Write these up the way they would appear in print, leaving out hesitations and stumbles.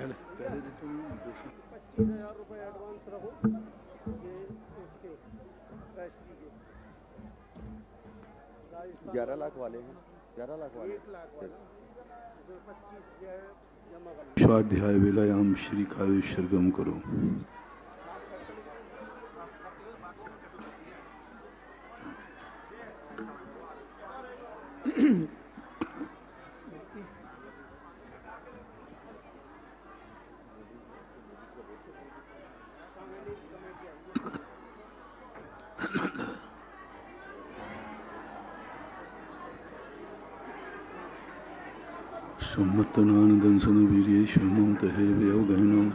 पहले पहले देते हैं 25,000 रुपये एडवांस रहो, ये इसके ट्रस्टी के 11 लाख वाले हैं, 11 लाख वाले 1 लाख वाला, इसमें 25,000 जमा करना। स्वाध्याय वेलायाम श्री काव्य सरगम करो। सम्मतनानदंसन वीर्येश्वरं तहे व्यवगहनम्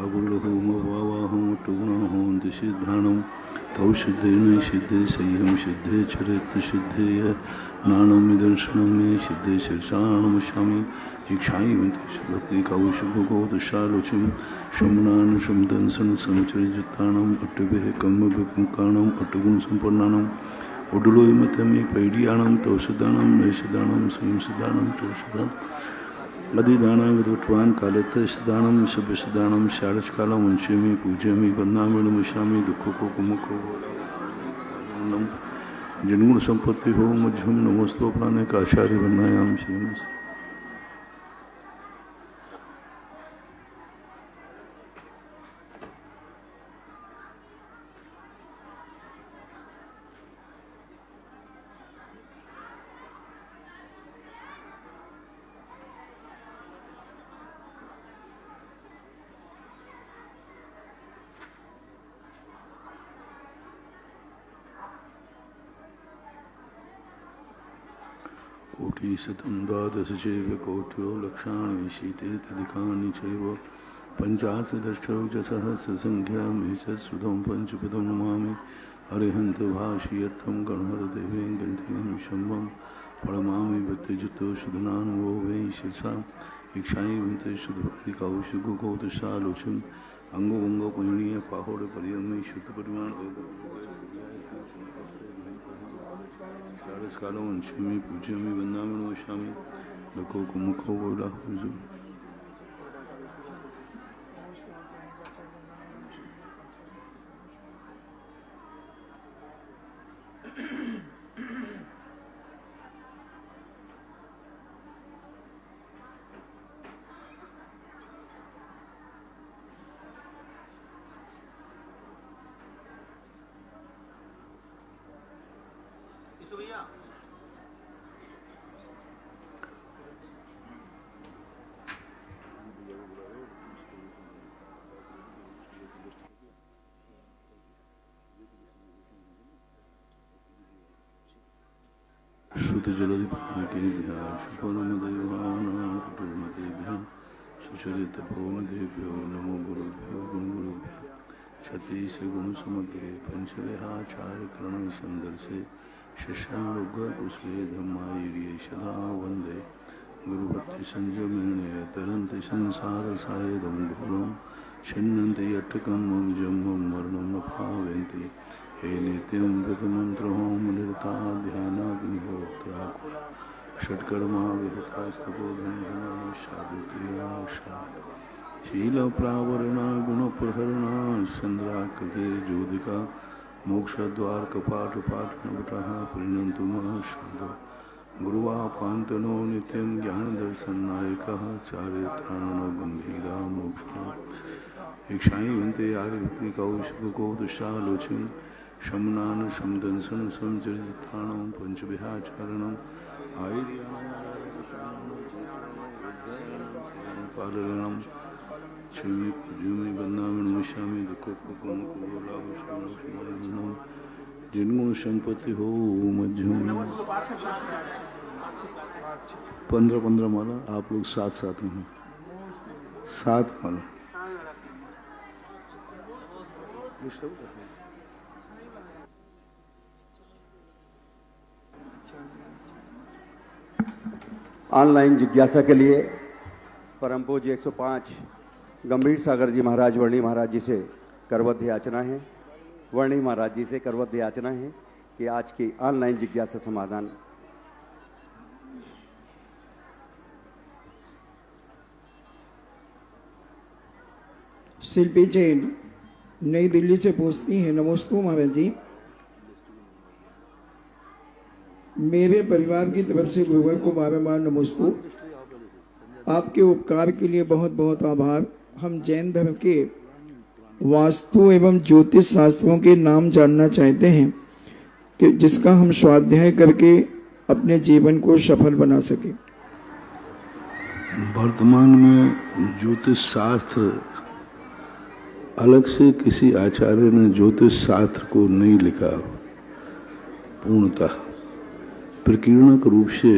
अगुरुहोम वावाहं टुगुणाहों दिशिद्धानं तौ सिद्धेन सिद्धे सह्यं सिद्धे चरित सिद्धे नानं निदर्शनं मे सिद्धे शीर्षाणमस्यामि दीक्षाई भक्ति कौशुभगोदशालोचम शमनान समदंसन समचरितानां अट्टभेः कम्मविमुखानां अट्टगुण संपन्नानां उडुलोयमतमे पैडियाणां तौषधानां नैषधानां संसदानां चौषधां अधिदाना विद्वट्वान् कालेतशदानं शब्दशदानं शारचकालं वंशेमि पूजयामि वन्दामि नमस्यामि दुःखको कुमुखो जिन्गुण संपत्ति हो मध्यम नमस्तो प्राणे काचार्य वन्दायाम श्रीमस। कोटिशतं द्वादश चैव कोट्यो लक्षाणि शीतेत्यधिकानि चैव पञ्चाशदष्टौजसहस्रसङ्ख्यां हिचत्सुतं पञ्चपदं नमामि अरिहन्तभाषियत्थं गणहरदेवेन गन्धेन शम्भं प्रणमामि भक्तियुतो शुधनानुवो वै शिरसा इक्षायै वन्ते शुद्धभक्तिकौशुकगोदशालोचम् अङ्गोऽङ्गोपयणीय पाहोडपर्यन्मै शुद्धपरिमाण शारस्कालं वंशेमि पूज्यामि वन्दामि नमस्यामि लको कुमुखो वैलाहुजु। श्रुतजलधिपाकेभ्यः शुभनमदेवानां सुचरितभुवनदेभ्यो नमो गुरुभ्यो गुरुगुरुभ्यो छत्तीसगुणसमग्रे पंचविहाचार्यकरणसन्दर्शे शिष्यानुगकुशले धम्मायिर्ये सदा वन्दे गुरुभक्तिसंयमेन तरन्ति संसारसायदं घोरं छिन्नन्ति यट्टकं मम जन्मं मरणं न पावयन्ति हे नित्यं व्रतमन्त्रों मुनिरता ध्यानाग्निहोत्राकुला षट्कर्मा विहितास्तपोधनघना साधुक्रिया शीलप्रावरणा गुणप्रहरणा चन्द्राकृते ज्योतिका मोक्षद्वारकपाटपाटनवटः प्रीणन्तु मः साधु गुरुवापान्तनो नित्यं ज्ञानदर्शननायकः चारित्राणो गम्भीरा मोक्षः इक्षायै वन्ते आर्यभक्तिकौशुकगोदशालोचम् शमनान समदंसन समचरितानां पंचविहाचारणम् आयर्याणं क्षमी पूज्यामि वन्दामि नमस्यामि दुःखोपकुमुखगोलाभूषणं जिन्गुण संपत्ति हो मध्यम 15-15 माला आप लोग साथ में हैं 7 माला ऑनलाइन जिज्ञासा के लिए परम पूज्य 105 गंभीर सागर जी महाराज वर्णी महाराज जी से करवद्ध याचना है। वर्णी महाराज जी से करवद्ध याचना है कि आज की ऑनलाइन जिज्ञासा समाधान शिल्पी जैन नई दिल्ली से पूछती हैं, नमस्ते महाराज जी, मेरे परिवार की तरफ से गुरुवर को बार नमस्ते। आपके उपकार के लिए बहुत बहुत आभार। हम जैन धर्म के वास्तु एवं ज्योतिष शास्त्रों के नाम जानना चाहते हैं कि जिसका हम स्वाध्याय करके अपने जीवन को सफल बना सके। वर्तमान में ज्योतिष शास्त्र अलग से किसी आचार्य ने ज्योतिष शास्त्र को नहीं लिखा। पूर्णतः प्रकीर्णक रूप से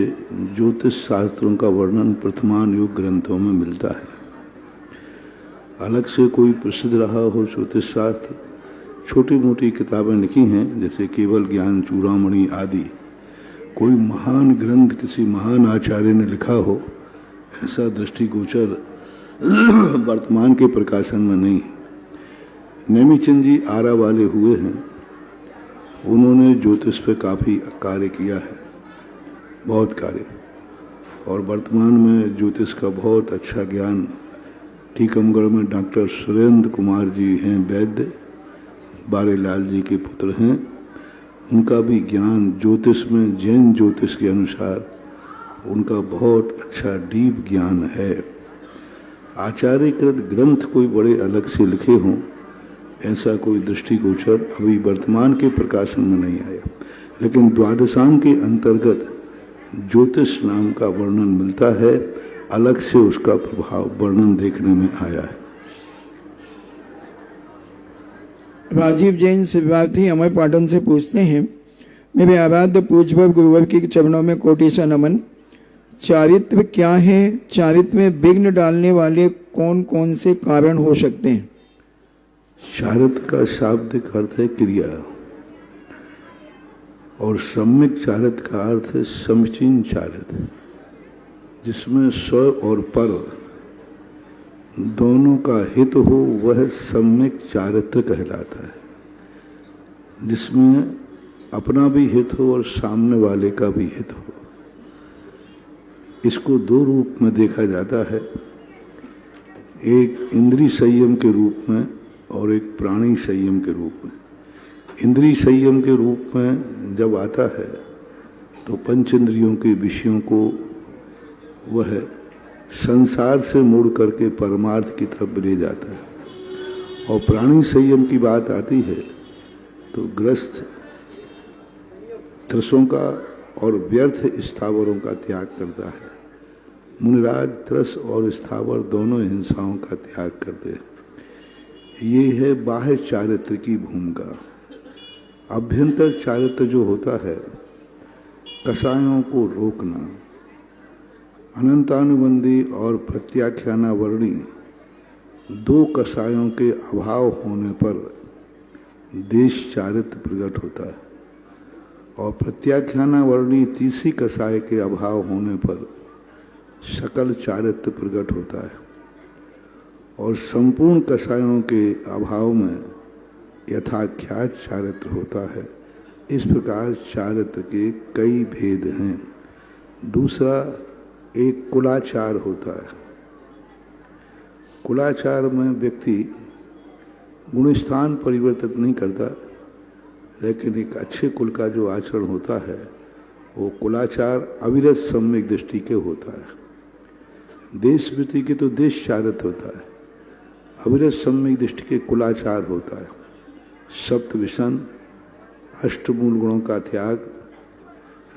ज्योतिष शास्त्रों का वर्णन प्रथमान युग ग्रंथों में मिलता है। अलग से कोई प्रसिद्ध रहा हो ज्योतिष शास्त्र, छोटी मोटी किताबें लिखी हैं जैसे केवल ज्ञान चूड़ामणि आदि। कोई महान ग्रंथ किसी महान आचार्य ने लिखा हो, ऐसा दृष्टिगोचर वर्तमान के प्रकाशन में नहीं। नेमिचंद जी आरा वाले हुए हैं, उन्होंने ज्योतिष पे काफी कार्य किया है, बहुत कार्य। और वर्तमान में ज्योतिष का बहुत अच्छा ज्ञान टीकमगढ़ में डॉक्टर सुरेंद्र कुमार जी हैं, वैद्य, बारेलाल जी के पुत्र हैं। उनका भी ज्ञान ज्योतिष में जैन ज्योतिष के अनुसार उनका बहुत अच्छा डीप ज्ञान है। आचार्यकृत ग्रंथ कोई बड़े अलग से लिखे हों, ऐसा कोई दृष्टिगोचर अभी वर्तमान के प्रकाशन में नहीं आया। लेकिन द्वादशांग के अंतर्गत ज्योतिष नाम का वर्णन मिलता है, अलग से उसका प्रभाव वर्णन देखने में आया है। राजीव जैन शिवरार्थी अमर पाटन से पूछते हैं, मेरे आराध्य पूज्य गुरुवर के चरणों में कोटि सा नमन। चारित्र क्या है? चारित्र में विघ्न डालने वाले कौन कौन से कारण हो सकते हैं? चारित्र का शाब्दिक अर्थ है क्रिया, और सम्यक चारित्र का अर्थ है समीचीन चारित्र, जिसमें स्व और पर दोनों का हित हो, वह सम्यक चारित्र कहलाता है। जिसमें अपना भी हित हो और सामने वाले का भी हित हो। इसको दो रूप में देखा जाता है, एक इंद्रिय संयम के रूप में और एक प्राणी संयम के रूप में। इंद्रिय संयम के रूप में जब आता है तो पंच इंद्रियों के विषयों को वह संसार से मोड़ करके परमार्थ की तरफ ले जाता है। और प्राणी संयम की बात आती है तो ग्रस्त त्रसों का और व्यर्थ स्थावरों का त्याग करता है। मुनिराज त्रस और स्थावर दोनों हिंसाओं का त्याग करते हैं। ये है बाह्य चारित्र की भूमिका। अभ्यंतर चारित्र जो होता है, कसायों को रोकना, अनंतानुबंधी और प्रत्याख्यानावर्णी दो कसायों के अभाव होने पर देश चारित्र प्रकट होता है, और प्रत्याख्यानावर्णी तीसरी कसाय के अभाव होने पर सकल चारित्र प्रकट होता है। और संपूर्ण कसायों के अभाव में यथाख्यात चारित्र होता है। इस प्रकार चारित्र के कई भेद हैं। दूसरा एक कुलाचार होता है। कुलाचार में व्यक्ति गुणस्थान परिवर्तित नहीं करता, लेकिन एक अच्छे कुल का जो आचरण होता है वो कुलाचार अविरत सम्यक दृष्टि के होता है। देश वृत्ति के तो देश चारित्र होता है, अविरत सम्यक दृष्टि के कुलाचार होता है। सप्त विषण, अष्टमूल गुणों का त्याग,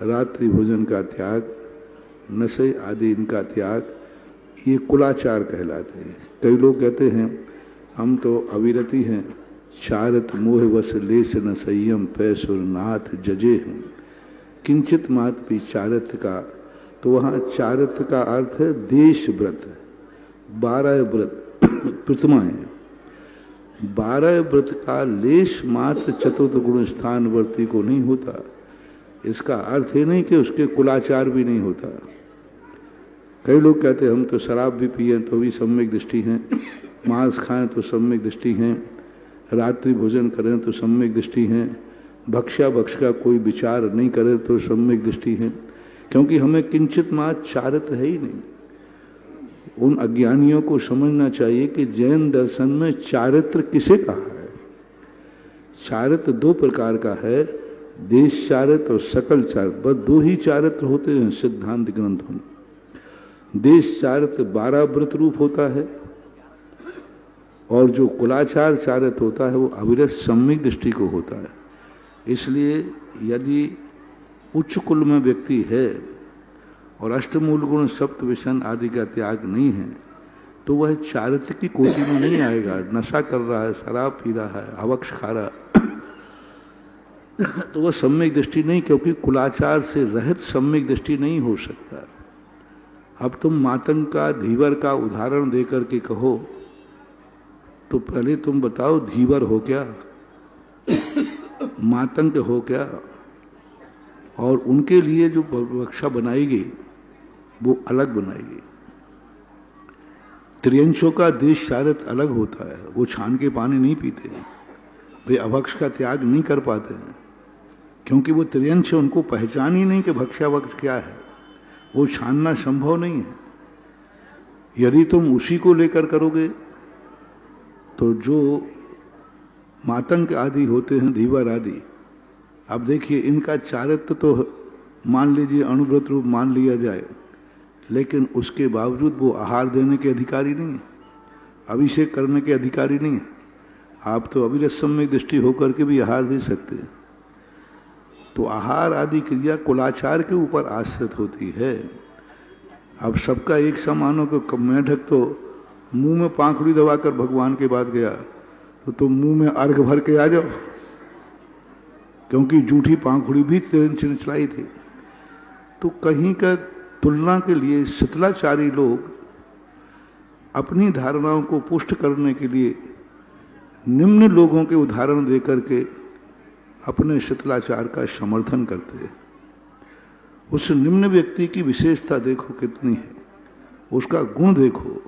रात्रि भोजन का त्याग, नशे आदि इनका त्याग, ये कुलाचार कहलाते हैं। कई लोग कहते हैं हम तो अविरति हैं, चारित मोह वश लेस न संयम पैसुर नाथ जजे हैं। किंचित मात भी चारित्र का, तो वहां चारित्र का अर्थ है देश व्रत। 12 व्रत प्रथमा है। 12 व्रत का लेश मात्र चतुर्थ गुण स्थान वर्ती को नहीं होता। इसका अर्थ है नहीं कि उसके कुलाचार भी नहीं होता। कई लोग कहते हैं हम तो शराब भी पिए तो भी सम्यक दृष्टि हैं, मांस खाएं तो सम्यक दृष्टि हैं, रात्रि भोजन करें तो सम्यक दृष्टि हैं, भक्ष्या भक्ष का कोई विचार नहीं करे तो सम्यक दृष्टि है। क्योंकि हमें किंचित मात्र चारित्र है ही नहीं। उन अज्ञानियों को समझना चाहिए कि जैन दर्शन में चारित्र किसे कहा है। चारित्र दो प्रकार का है, देश चारित्र और सकल चारित्र। बस दो ही चारित्र होते हैं सिद्धांत ग्रंथों में। देश चारित्र 12 व्रत रूप होता है और जो कुलाचार चारित्र होता है वो अविरत सम्यक दृष्टि को होता है। इसलिए यदि उच्च कुल में व्यक्ति है और अष्टमूल गुण सप्त विषण आदि का त्याग नहीं है तो वह चारित्र की कोटि में नहीं आएगा। नशा कर रहा है, शराब पी रहा है, अवक्ष खा रहा तो वह सम्यक दृष्टि नहीं, क्योंकि कुलाचार से रहित सम्यक दृष्टि नहीं हो सकता। अब तुम मातंग का धीवर का उदाहरण देकर के कहो तो पहले तुम बताओ धीवर हो क्या, मातंग हो क्या, और उनके लिए जो रक्षा बनाएगी वो अलग बनाएगी। त्रियंशों का देश चारित्र अलग होता है, वो छान के पानी नहीं पीते, वे अभक्ष का त्याग नहीं कर पाते हैं, क्योंकि वो त्रियंश उनको पहचान ही नहीं कि भक्ष्यावक्ष क्या है, वो छानना संभव नहीं है। यदि तुम उसी को लेकर करोगे तो जो मातंग आदि होते हैं, धीवर आदि, अब देखिए इनका चारित्र तो मान लीजिए अणुव्रत रूप मान लिया जाए, लेकिन उसके बावजूद वो आहार देने के अधिकारी नहीं है, अभिषेक करने के अधिकारी नहीं है। आप तो अविरत सम्यक दृष्टि होकर के भी आहार दे सकते हैं। तो आहार आदि क्रिया कुलाचार के ऊपर आश्रित होती है। अब सबका एक समानों को मेढक तो मुंह में पांखुड़ी दबाकर भगवान के बाद गया तो तुम मुंह में अर्घ भर के आ जाओ, क्योंकि जूठी पांखुड़ी भी चलाई थी। तो कहीं का तुलना के लिए शीतलाचारी लोग अपनी धारणाओं को पुष्ट करने के लिए निम्न लोगों के उदाहरण देकर के अपने शीतलाचार का समर्थन करते हैं। उस निम्न व्यक्ति की विशेषता देखो कितनी है, उसका गुण देखो।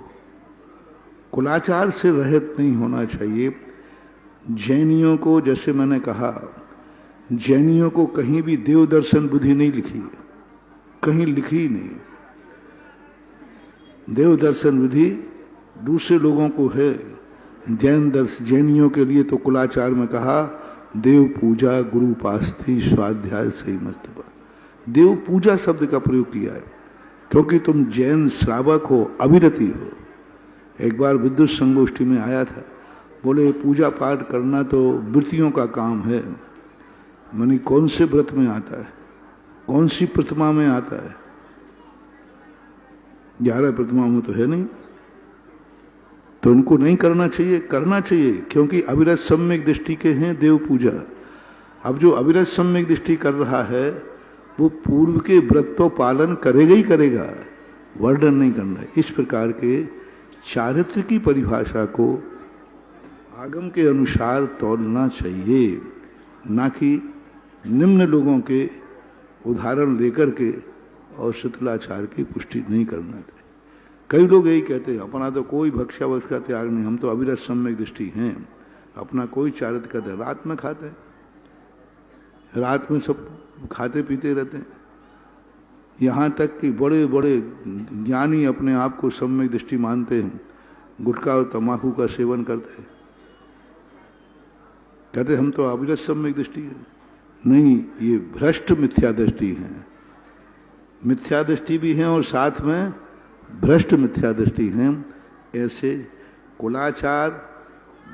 कुलाचार से रहित नहीं होना चाहिए। जैनियों को, जैसे मैंने कहा, जैनियों को कहीं भी देव दर्शन बुद्धि नहीं लिखी, कहीं लिखी ही नहीं। देव दर्शन विधि दूसरे लोगों को है, जैनियों के लिए तो कुलाचार में कहा देव पूजा गुरु पास्थी स्वाध्याय सही मस्तबा। देव पूजा शब्द का प्रयोग किया है क्योंकि तुम जैन श्रावक हो, अविरति हो। एक बार विद्युत संगोष्ठी में आया था, बोले पूजा पाठ करना तो वृत्तियों का काम है। मनी कौन से व्रत में आता है, कौन सी प्रतिमा में आता है? 11 प्रतिमा में तो है नहीं। तो उनको नहीं करना चाहिए, करना चाहिए, क्योंकि अविरत सम्यक दृष्टि के हैं देव पूजा। अब जो अविरत सम्यक दृष्टि कर रहा है वो पूर्व के व्रत तो पालन करेगा ही करेगा, वर्णन नहीं करना है। इस प्रकार के चारित्र की परिभाषा को आगम के अनुसार तोलना चाहिए, ना कि निम्न लोगों के उदाहरण लेकर के और शीतलाचार की पुष्टि नहीं करना चाहिए। कई लोग यही कहते हैं अपना तो कोई भक्ष्यावक्ष का त्याग नहीं, हम तो अविरत सम्यक दृष्टि हैं, अपना कोई चारित्र का। रात में खाते हैं, रात में सब खाते पीते रहते हैं, यहां तक कि बड़े बड़े ज्ञानी अपने आप को सम्यक दृष्टि मानते हैं, गुटखा और तंबाकू का सेवन करते हैं, कहते हम तो अविरत सम्यक दृष्टि है। नहीं, ये भ्रष्ट मिथ्या दृष्टि है। मिथ्या दृष्टि भी है और साथ में भ्रष्ट मिथ्या दृष्टि है। ऐसे कुलाचार,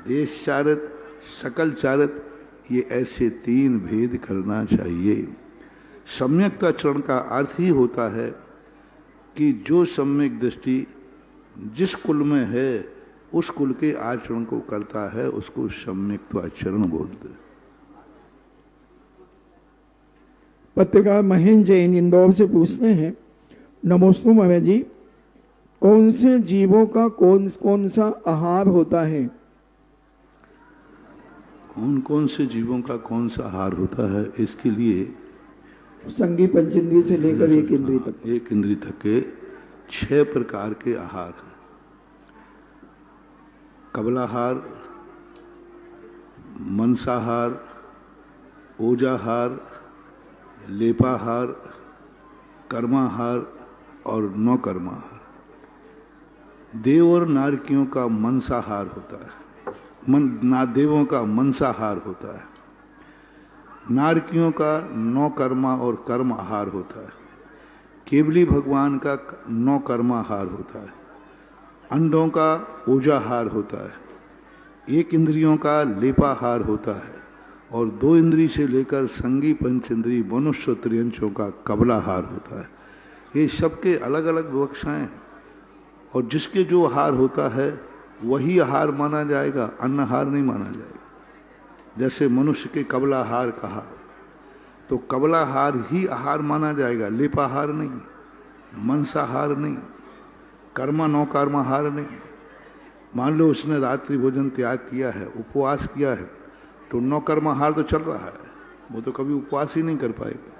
देश चारित्र, सकल चारित्र, ये ऐसे 3 भेद करना चाहिए। सम्यक आचरण का अर्थ ही होता है कि जो सम्यक दृष्टि जिस कुल में है उस कुल के आचरण को करता है, उसको सम्यक आचरण बोलते हैं। पत्रकार महेंद्र जैन इंदौर से पूछते हैं, नमोस्तु महाराज जी, कौन से जीवों का कौन सा आहार होता है? कौन कौन से जीवों का कौन सा आहार होता है, इसके लिए संगी पंचेंद्रिय से लेकर 1 इंद्रिय तक, 1 इंद्रिय तक के 6 प्रकार के आहार हैं। कबलाहार, मनसाहार, ओजाहार, लेपाहार, कर्माहार और नौकर्माहार। देव और नारकियों का मनसाहार होता है, देवों का मनसाहार होता है, नारकियों का नौ कर्मा और कर्म आहार होता है, केवली भगवान का नौ कर्माहार होता है, अंडों का ओजाहार होता है, एक इंद्रियों का लेपाहार होता है और दो इंद्री से लेकर संगी पंचेंद्री मनुष्य त्रियंशों का कबलाहार होता है। ये सबके अलग अलग विवक्षाएं हैं और जिसके जो आहार होता है वही आहार माना जाएगा, अन्नहार नहीं माना जाएगा। जैसे मनुष्य के कबलाहार कहा तो कबलाहार ही आहार माना जाएगा, लेपाहार नहीं, मनसाहार नहीं, कर्मा नौ कर्माहार नहीं। मान लो उसने रात्रि भोजन त्याग किया है, उपवास किया है, तो नौ कर्माहार तो चल रहा है, वो तो कभी उपवास ही नहीं कर पाएगा।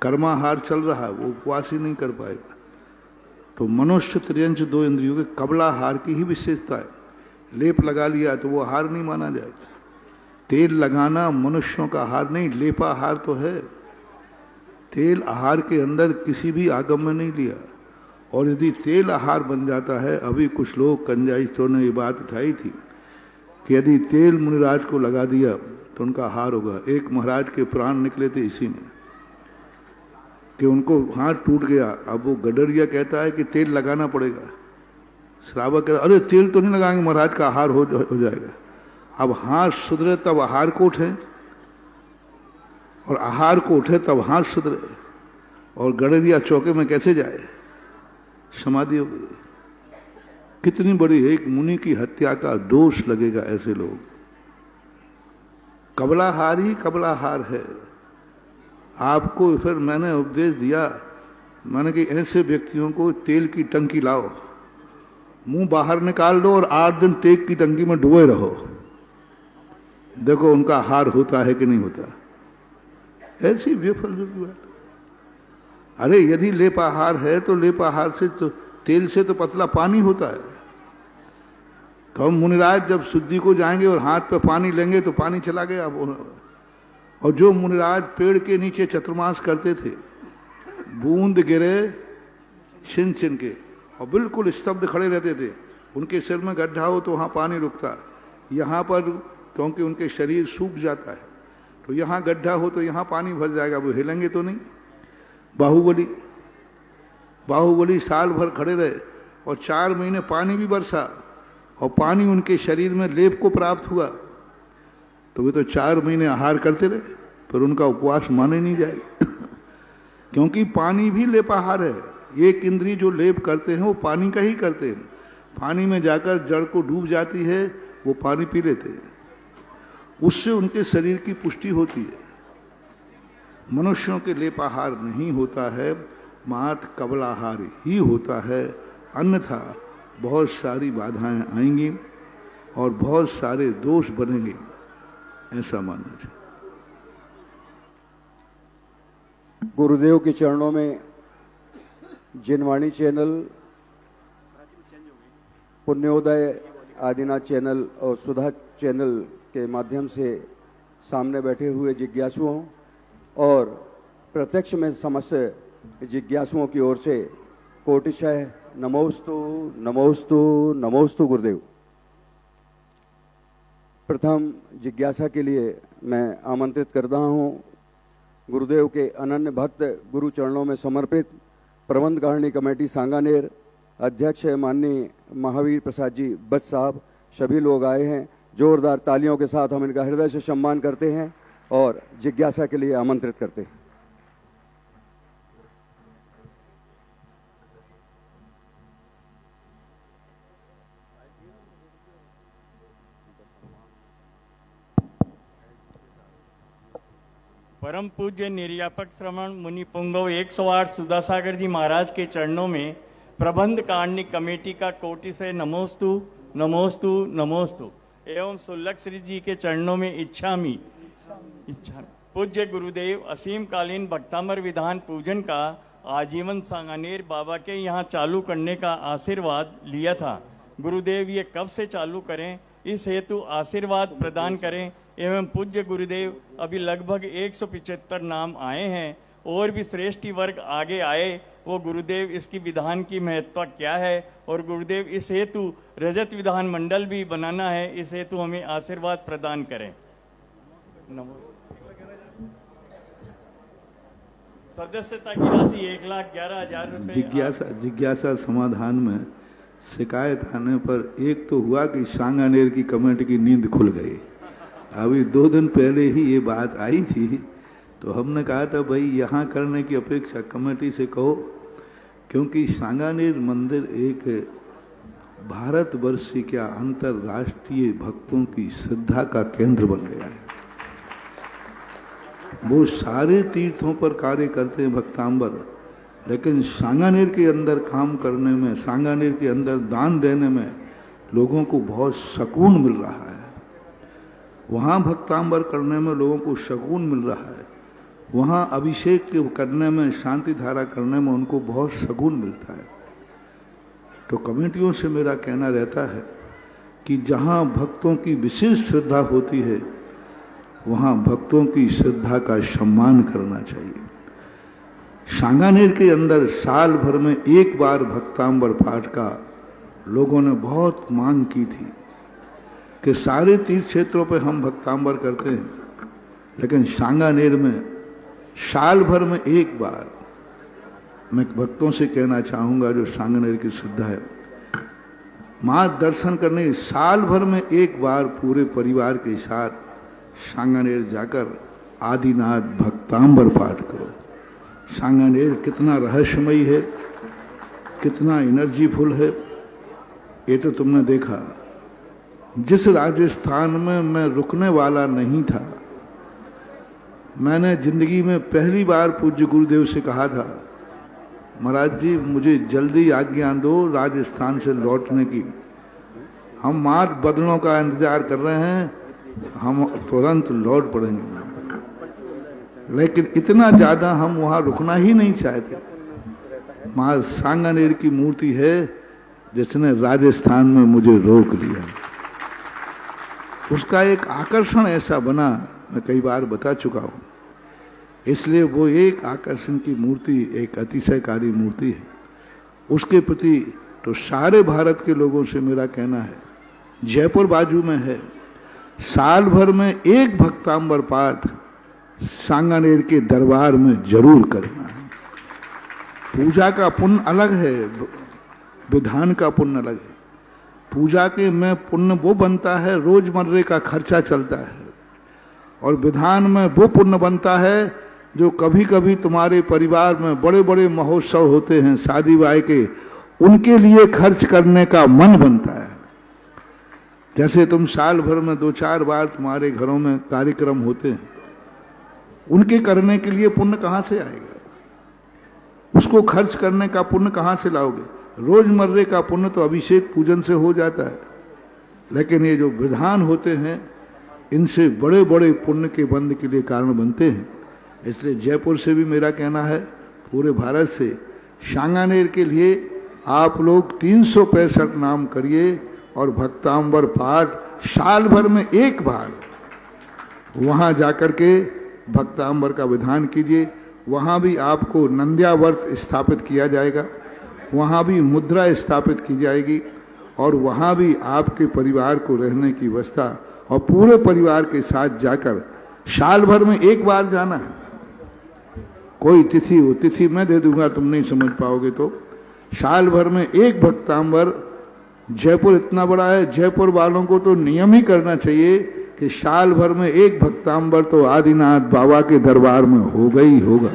कर्माहार चल रहा है, वो उपवास ही नहीं कर पाएगा। तो मनुष्य त्रियंश दो इंद्रियों के कबलाहार की ही विशेषता है। लेप लगा लिया तो वो आहार नहीं माना जाएगा। तेल लगाना मनुष्यों का आहार नहीं, लेपाहार तो है। तेल आहार के अंदर किसी भी आगम में नहीं लिया। और यदि तेल आहार बन जाता है, अभी कुछ लोग कंजाइशों ने ये बात उठाई थी कि यदि तेल मुनिराज को लगा दिया तो उनका आहार होगा। एक महाराज के प्राण निकले थे इसी में कि उनको हाथ टूट गया। अब वो गडरिया कहता है कि तेल लगाना पड़ेगा, श्रावक कहता अरे तेल तो नहीं लगाएंगे, महाराज का आहार हो जाएगा। अब हाथ सुधरे तब आहार को उठे और आहार को उठे तब हाथ सुधरे, और गडरिया चौके में कैसे जाए, समाधि हो गई। कितनी बड़ी एक मुनि की हत्या का दोष लगेगा ऐसे लोग। कबलाहार ही कबलाहार है। आपको फिर मैंने उपदेश दिया, मैंने कि ऐसे व्यक्तियों को तेल की टंकी लाओ, मुंह बाहर निकाल दो और 8 दिन तेल की टंकी में डुबे रहो, देखो उनका आहार होता है कि नहीं होता। ऐसी विफल जो की बात। अरे यदि लेपाहार है तो लेपाहार से तो तेल से तो पतला पानी होता है। तो हम मुनिराज जब शुद्धि को जाएंगे और हाथ पे पानी लेंगे तो पानी चला गया। और जो मुनिराज पेड़ के नीचे चतुर्मास करते थे, बूंद गिरे छिन छिन के और बिल्कुल स्तब्ध खड़े रहते थे। उनके सिर में गड्ढा हो तो वहां पानी रुकता, यहां पर क्योंकि उनके शरीर सूख जाता है तो यहां गड्ढा हो तो यहां पानी भर जाएगा, वो हिलेंगे तो नहीं। बाहुबली साल भर खड़े रहे और 4 महीने पानी भी बरसा और पानी उनके शरीर में लेप को प्राप्त हुआ, तो वे तो 4 महीने आहार करते रहे, पर उनका उपवास माने नहीं जाएगा। क्योंकि पानी भी लेपाहार है। एक इंद्री जो लेप करते हैं वो पानी का ही करते हैं। पानी में जाकर जड़ को डूब जाती है, वो पानी पी लेते हैं, उससे उनके शरीर की पुष्टि होती है। मनुष्यों के लेपाहार नहीं होता है, मात्र कबलाहार ही होता है। अन्यथा बहुत सारी बाधाएं आएंगी और बहुत सारे दोष बनेंगे, ऐसा मानना चाहिए। गुरुदेव के चरणों में जिनवाणी चैनल, पुण्योदय आदिनाथ चैनल और सुधा चैनल के माध्यम से सामने बैठे हुए जिज्ञासुओं और प्रत्यक्ष में समस्त जिज्ञासुओं की ओर से कोटिशः नमोस्तु नमोस्तु नमोस्तु गुरुदेव। प्रथम जिज्ञासा के लिए मैं आमंत्रित करता हूं गुरुदेव के अनन्य भक्त गुरु चरणों में समर्पित प्रबंध कारिणी कमेटी सांगानेर अध्यक्ष माननीय महावीर प्रसाद जी बस साहब। सभी लोग आए हैं, जोरदार तालियों के साथ हम इनका हृदय से सम्मान करते हैं और जिज्ञासा के लिए आमंत्रित करते हैं। परम पूज्य निर्यापक श्रवण मुनि पुंगव 108 सुधासागर जी महाराज के चरणों में प्रबंध कारिणी कमेटी का कोटि से नमोस्तु नमोस्तु नमोस्तु एवं सुल्लभ श्री जी के चरणों में इच्छा पूज्य गुरुदेव असीम कालीन भक्तामर विधान पूजन का आजीवन सांगानेर बाबा के यहाँ चालू करने का आशीर्वाद लिया था। गुरुदेव ये कब से चालू करें, इस हेतु आशीर्वाद प्रदान करें। एवं पूज्य गुरुदेव अभी लगभग 175 नाम आए हैं और भी श्रेष्ठी वर्ग आगे आए, वो गुरुदेव इसकी विधान की महत्ता क्या है, और गुरुदेव इस हेतु रजत विधान मंडल भी बनाना है, इस हेतु हमें आशीर्वाद प्रदान करें। नमस्कार। सदस्यता की राशि 1,11,000 रुपये। जिज्ञासा समाधान में शिकायत आने पर एक तो हुआ कि सांगानेर की कमेटी की नींद खुल गई। अभी 2 दिन पहले ही ये बात आई थी, तो हमने कहा था भाई यहाँ करने की अपेक्षा कमेटी से कहो, क्योंकि सांगानेर मंदिर एक भारतवर्ष क्या अंतर्राष्ट्रीय भक्तों की श्रद्धा का केंद्र बन गया है। वो सारे तीर्थों पर कार्य करते हैं भक्तांबर, लेकिन सांगानेर के अंदर काम करने में, सांगानेर के अंदर दान देने में लोगों को बहुत सुकून मिल रहा है। वहाँ भक्तांबर करने में लोगों को सुकून मिल रहा है। वहाँ अभिषेक करने में, शांति धारा करने में उनको बहुत सुकून मिलता है। तो कमेटियों से मेरा कहना रहता है कि जहाँ भक्तों की विशेष श्रद्धा होती है, वहाँ भक्तों की श्रद्धा का सम्मान करना चाहिए। सांगानेर के अंदर साल भर में एक बार भक्तांबर पाठ का लोगों ने बहुत मांग की थी कि सारे तीर्थ क्षेत्रों पर हम भक्तांबर करते हैं, लेकिन सांगानेर में साल भर में एक बार, मैं भक्तों से कहना चाहूंगा जो सांगानेर की श्रद्धा है, मां दर्शन करने साल भर में एक बार पूरे परिवार के साथ सांगानेर जाकर आदिनाथ भक्तांबर पाठ करो। सांगानेर कितना रहस्यमयी है, कितना एनर्जीफुल है, ये तो तुमने देखा। जिस राजस्थान में मैं रुकने वाला नहीं था, मैंने जिंदगी में पहली बार पूज्य गुरुदेव से कहा था, महाराज जी मुझे जल्दी आज्ञा दो राजस्थान से लौटने की, हम मार्च बदलों का इंतजार कर रहे हैं, हम तुरंत लौट पड़ेंगे। लेकिन इतना ज्यादा हम वहां रुकना ही नहीं चाहते। मां सांगानेर की मूर्ति है जिसने राजस्थान में मुझे रोक दिया। उसका एक आकर्षण ऐसा बना, मैं कई बार बता चुका हूं, इसलिए वो एक आकर्षण की मूर्ति, एक अतिशयकारी मूर्ति है। उसके प्रति तो सारे भारत के लोगों से मेरा कहना है, जयपुर बाजू में है, साल भर में एक भक्तांबर पाठ सांगानेर के दरबार में जरूर करना है। पूजा का पुण्य अलग है, विधान का पुण्य अलग है। पूजा के में पुण्य वो बनता है, रोजमर्रे का खर्चा चलता है, और विधान में वो पुण्य बनता है जो कभी कभी तुम्हारे परिवार में बड़े बड़े महोत्सव होते हैं शादी ब्याह के, उनके लिए खर्च करने का मन बनता है। जैसे तुम साल भर में 2-4 बार तुम्हारे घरों में कार्यक्रम होते हैं, उनके करने के लिए पुण्य कहां से आएगा? उसको खर्च करने का पुण्य कहां से लाओगे? रोजमर्रे का पुण्य तो अभिषेक पूजन से हो जाता है, लेकिन ये जो विधान होते हैं इनसे बड़े बड़े पुण्य के बंध के लिए कारण बनते हैं। इसलिए जयपुर से भी मेरा कहना है, पूरे भारत से सांगानेर के लिए आप लोग 365 नाम करिए और भक्तांबर पाठ साल भर में एक बार वहां जाकर के भक्तांबर का विधान कीजिए। वहां भी आपको नंद्यावर्त स्थापित किया जाएगा, वहां भी मुद्रा स्थापित की जाएगी, और वहां भी आपके परिवार को रहने की व्यवस्था, और पूरे परिवार के साथ जाकर साल भर में एक बार जाना है। कोई तिथि हो, तिथि मैं दे दूंगा, तुम नहीं समझ पाओगे तो। साल भर में एक भक्तांबर, जयपुर इतना बड़ा है, जयपुर वालों को तो नियम ही करना चाहिए कि साल भर में एक भक्तांबर तो आदिनाथ बाबा के दरबार में होगा ही होगा।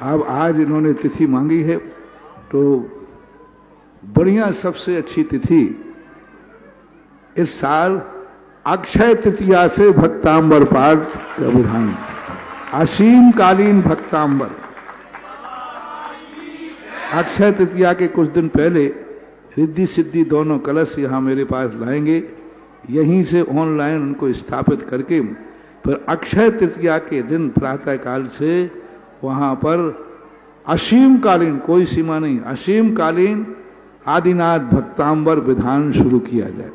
अब आज इन्होंने तिथि मांगी है, तो बढ़िया सबसे अच्छी तिथि इस साल अक्षय तृतीया से भक्तांबर पाठ का विधान, असीम कालीन भक्तांबर। अक्षय तृतीया के कुछ दिन पहले रिद्धि सिद्धि दोनों कलश यहाँ मेरे पास लाएंगे, यहीं से ऑनलाइन उनको स्थापित करके फिर अक्षय तृतीया के दिन प्रातः काल से वहाँ पर असीम कालीन, कोई सीमा नहीं, असीम कालीन आदिनाथ भक्तांबर विधान शुरू किया जाए।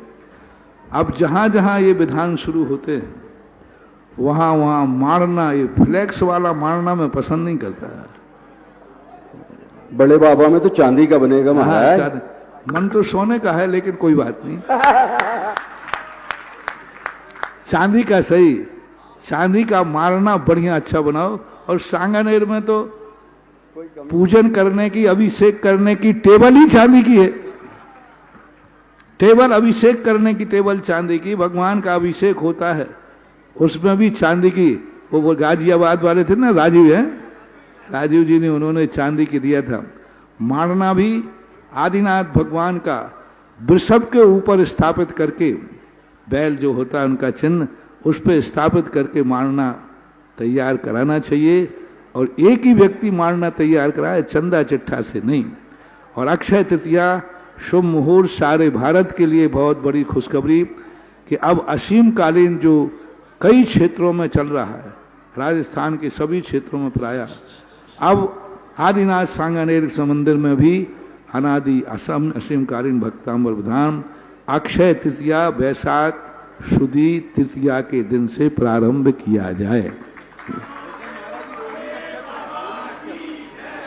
अब जहाँ जहाँ ये विधान शुरू होते हैं वहां वहां मारना, ये फ्लैक्स वाला मारना मैं पसंद नहीं करता। बड़े बाबा में तो चांदी का बनेगा महाराज। मन तो सोने का है, लेकिन कोई बात नहीं, चांदी का सही, चांदी का मारना बढ़िया अच्छा बनाओ। और सांगानेर में तो पूजन करने की, अभिषेक करने की टेबल ही चांदी की है। टेबल, अभिषेक करने की टेबल चांदी की, भगवान का अभिषेक होता है उसमें भी चांदी की। वो गाजियाबाद वाले थे ना, राजीव है, राजीव जी ने, उन्होंने चांदी की दिया था। मारना भी आदिनाथ भगवान का वृषभ के ऊपर स्थापित करके, बैल जो होता है उनका चिन्ह, उस पर स्थापित करके मारना तैयार कराना चाहिए। और एक ही व्यक्ति मारना तैयार कराए, चंदा चिट्ठा से नहीं। और अक्षय तृतीया शुभ मुहूर्त, सारे भारत के लिए बहुत बड़ी खुशखबरी कि अब असीमकालीन जो कई क्षेत्रों में चल रहा है, राजस्थान के सभी क्षेत्रों में प्रायः, अब आदिनाथ सांगानेर मंदिर में भी अनादि असम असीमकालीन भक्तांबर विधान अक्षय तृतीया वैशाख शुद्धि तृतीया के दिन से प्रारंभ किया जाए।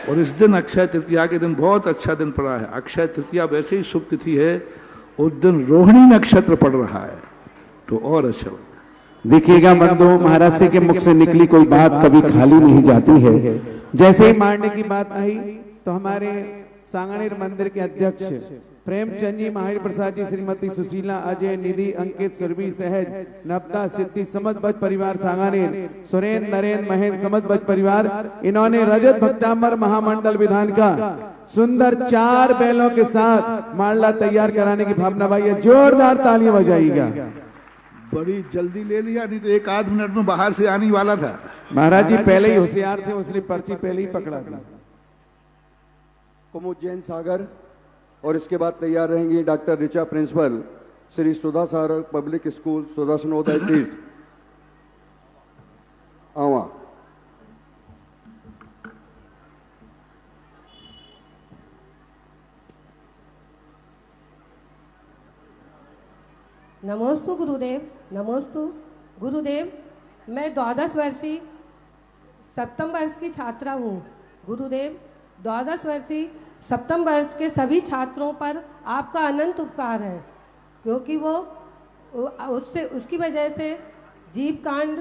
और इस दिन अक्षय तृतीया के दिन बहुत अच्छा दिन पड़ा है। अक्षय तृतीया वैसे ही शुभ तिथि है, उस दिन रोहिणी नक्षत्र पड़ रहा है, तो और अच्छा होगा। देखिएगा बंधु, महाराज जी के मुख से निकली कोई बात कभी खाली नहीं जाती है। जैसे ही मारने की बात आई तो हमारे सांगानेर मंदिर के अध्यक्ष प्रेमचंद जी, महावीर प्रसाद जी, श्रीमती सुशीला, अजय, निधि, अंकित, सुरभि, सहज, नवता, सिद्धि, समस्त भक्त परिवार सांगानेर, सुरेंद्र, नरेंद्र, महेंद्र, समस्त भक्त परिवार, इन्होंने रजत भक्तांबर महामंडल विधान का सुंदर 4 बैलों के साथ माला तैयार कराने की भावना भाई है। जोरदार तालियां बजाइएगा। बड़ी जल्दी ले लिया, नहीं तो 1 आध मिनट में बाहर से आने वाला था। महाराज जी पहले ही होशियार थे, उसने पर्ची पहले ही पकड़ा दी। कुमुद जैन सागर, और इसके बाद तैयार रहेंगी डॉक्टर ऋचा, प्रिंसिपल श्री सुधा सागर पब्लिक स्कूल, सुदर्शनोदय तीर्थ, आवा। नमोस्तु गुरुदेव, नमोस्तु गुरुदेव। मैं 12 वर्षीय सप्तम वर्ष की छात्रा हूँ। गुरुदेव, 12 वर्षीय सप्तम वर्ष के सभी छात्रों पर आपका अनंत उपकार है, क्योंकि वो उसकी वजह से जीव कांड,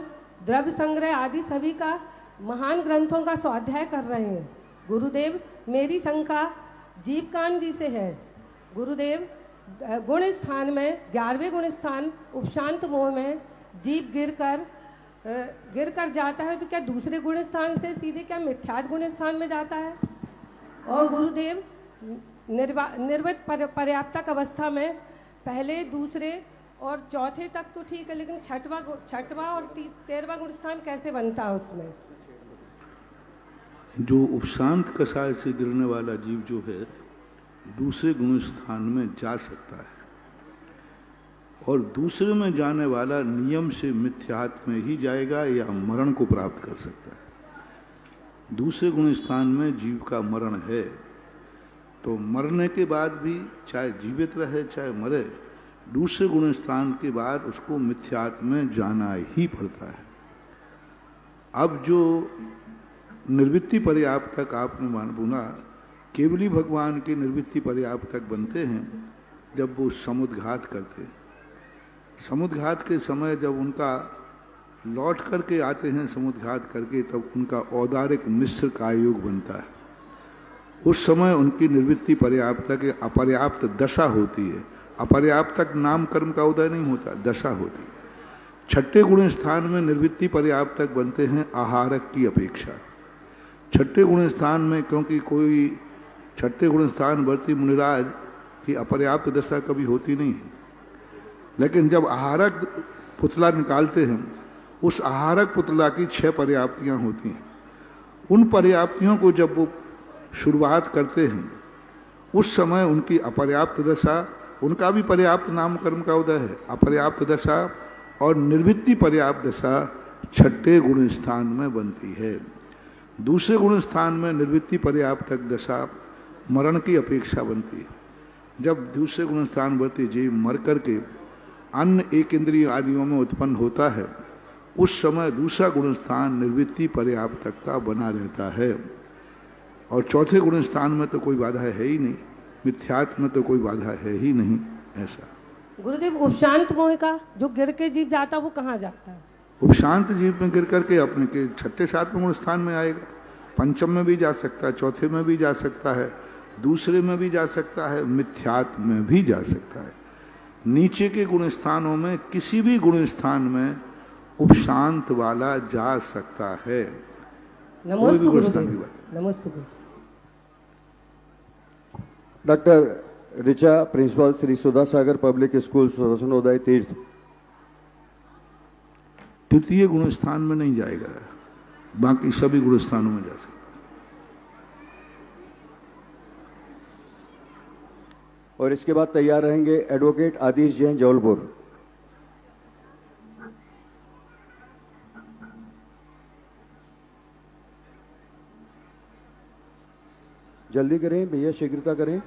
द्रव्य संग्रह आदि सभी का महान ग्रंथों का स्वाध्याय कर रहे हैं। गुरुदेव, मेरी शंका जीव कांड जी से है। गुरुदेव, गुण स्थान में 11वें गुण स्थान उपशांत मोह में जीव गिर कर जाता है, तो क्या दूसरे गुण स्थान से सीधे क्या मिथ्यात गुण स्थान में जाता है? और गुरुदेव, निर्वत पर्याप्तक अवस्था में पहले, दूसरे और चौथे तक तो ठीक है, लेकिन छठवां और 13वां गुण स्थान कैसे बनता है उसमें? जो उपशांत कषाय से गिरने वाला जीव जो है दूसरे गुण स्थान में जा सकता है, और दूसरे में जाने वाला नियम से मिथ्यात्व में ही जाएगा या मरण को प्राप्त कर सकता है। दूसरे गुण स्थान में जीव का मरण है, तो मरने के बाद भी चाहे जीवित रहे चाहे मरे, दूसरे गुण स्थान के बाद उसको मिथ्यात्व में जाना ही पड़ता है। अब जो निर्वृत्ति पर्याप्तक आपने बोला, केवली भगवान के निर्वृत्ति पर्याप्तक बनते हैं जब वो समुद्घात करते हैं। समुद्घात के समय जब उनका लौट करके आते हैं समुद्घात करके, तब उनका औदारिक मिश्र का योग बनता है। उस समय उनकी निर्वृत्ति पर्याप्तक अपर्याप्त दशा होती है। अपर्याप्तक नाम कर्म का उदय नहीं होता, दशा होती है। छठे गुण स्थान में निर्वृत्ति पर्याप्तक बनते हैं आहारक की अपेक्षा। छठे गुण स्थान में, क्योंकि कोई छठे गुण स्थान वर्ती मुनिराज की अपर्याप्त दशा कभी होती नहीं है, लेकिन जब आहारक पुतला निकालते हैं, उस आहारक पुतला की 6 पर्याप्तियां होती हैं। उन पर्याप्तियों को जब वो शुरुआत करते हैं, उस समय उनकी अपर्याप्त दशा, उनका भी पर्याप्त नाम कर्म का उदय है, अपर्याप्त दशा और निर्वृत्ति पर्याप्त दशा छठे गुण स्थान में बनती है। दूसरे गुण स्थान में निर्वृत्ति पर्याप्तक दशा मरण की अपेक्षा बनती है। जब दूसरे गुण स्थान वर्ती जीव मर करके अन्य एक इंद्रिय आदियों में उत्पन्न होता है, उस समय दूसरा गुण स्थान निर्वृत्ति पर्याप्तक का बना रहता है, और चौथे गुण स्थान में तो कोई बाधा है ही नहीं, मिथ्यात्व में तो कोई बाधा है ही नहीं। ऐसा गुरुदेव उपशांत मोह का जो गिर के जीत जाता वो कहाँ जाता है? उपशांत जीव में गिर करके अपने के छठे सातवें गुण स्थान में आएगा। पंचम में भी जा सकता है, चौथे में भी जा सकता है, दूसरे में भी जा सकता है, मिथ्यात्व में भी जा सकता है। नीचे के गुण स्थानों में किसी भी गुण स्थान में उपशांत वाला जा सकता है। कोई भी गुण स्थान की बात। नमस्ते गुरुदेव। डॉक्टर ऋचा, प्रिंसिपल श्री सुधा सागर पब्लिक स्कूल सरसनोदय तीर्थ। तृतीय गुण स्थान में नहीं जाएगा, बाकी सभी गुण स्थानों में जा सकता। और इसके बाद तैयार रहेंगे एडवोकेट आदिश जैन जबलपुर। जल्दी करें भैया, शीघ्रता करें।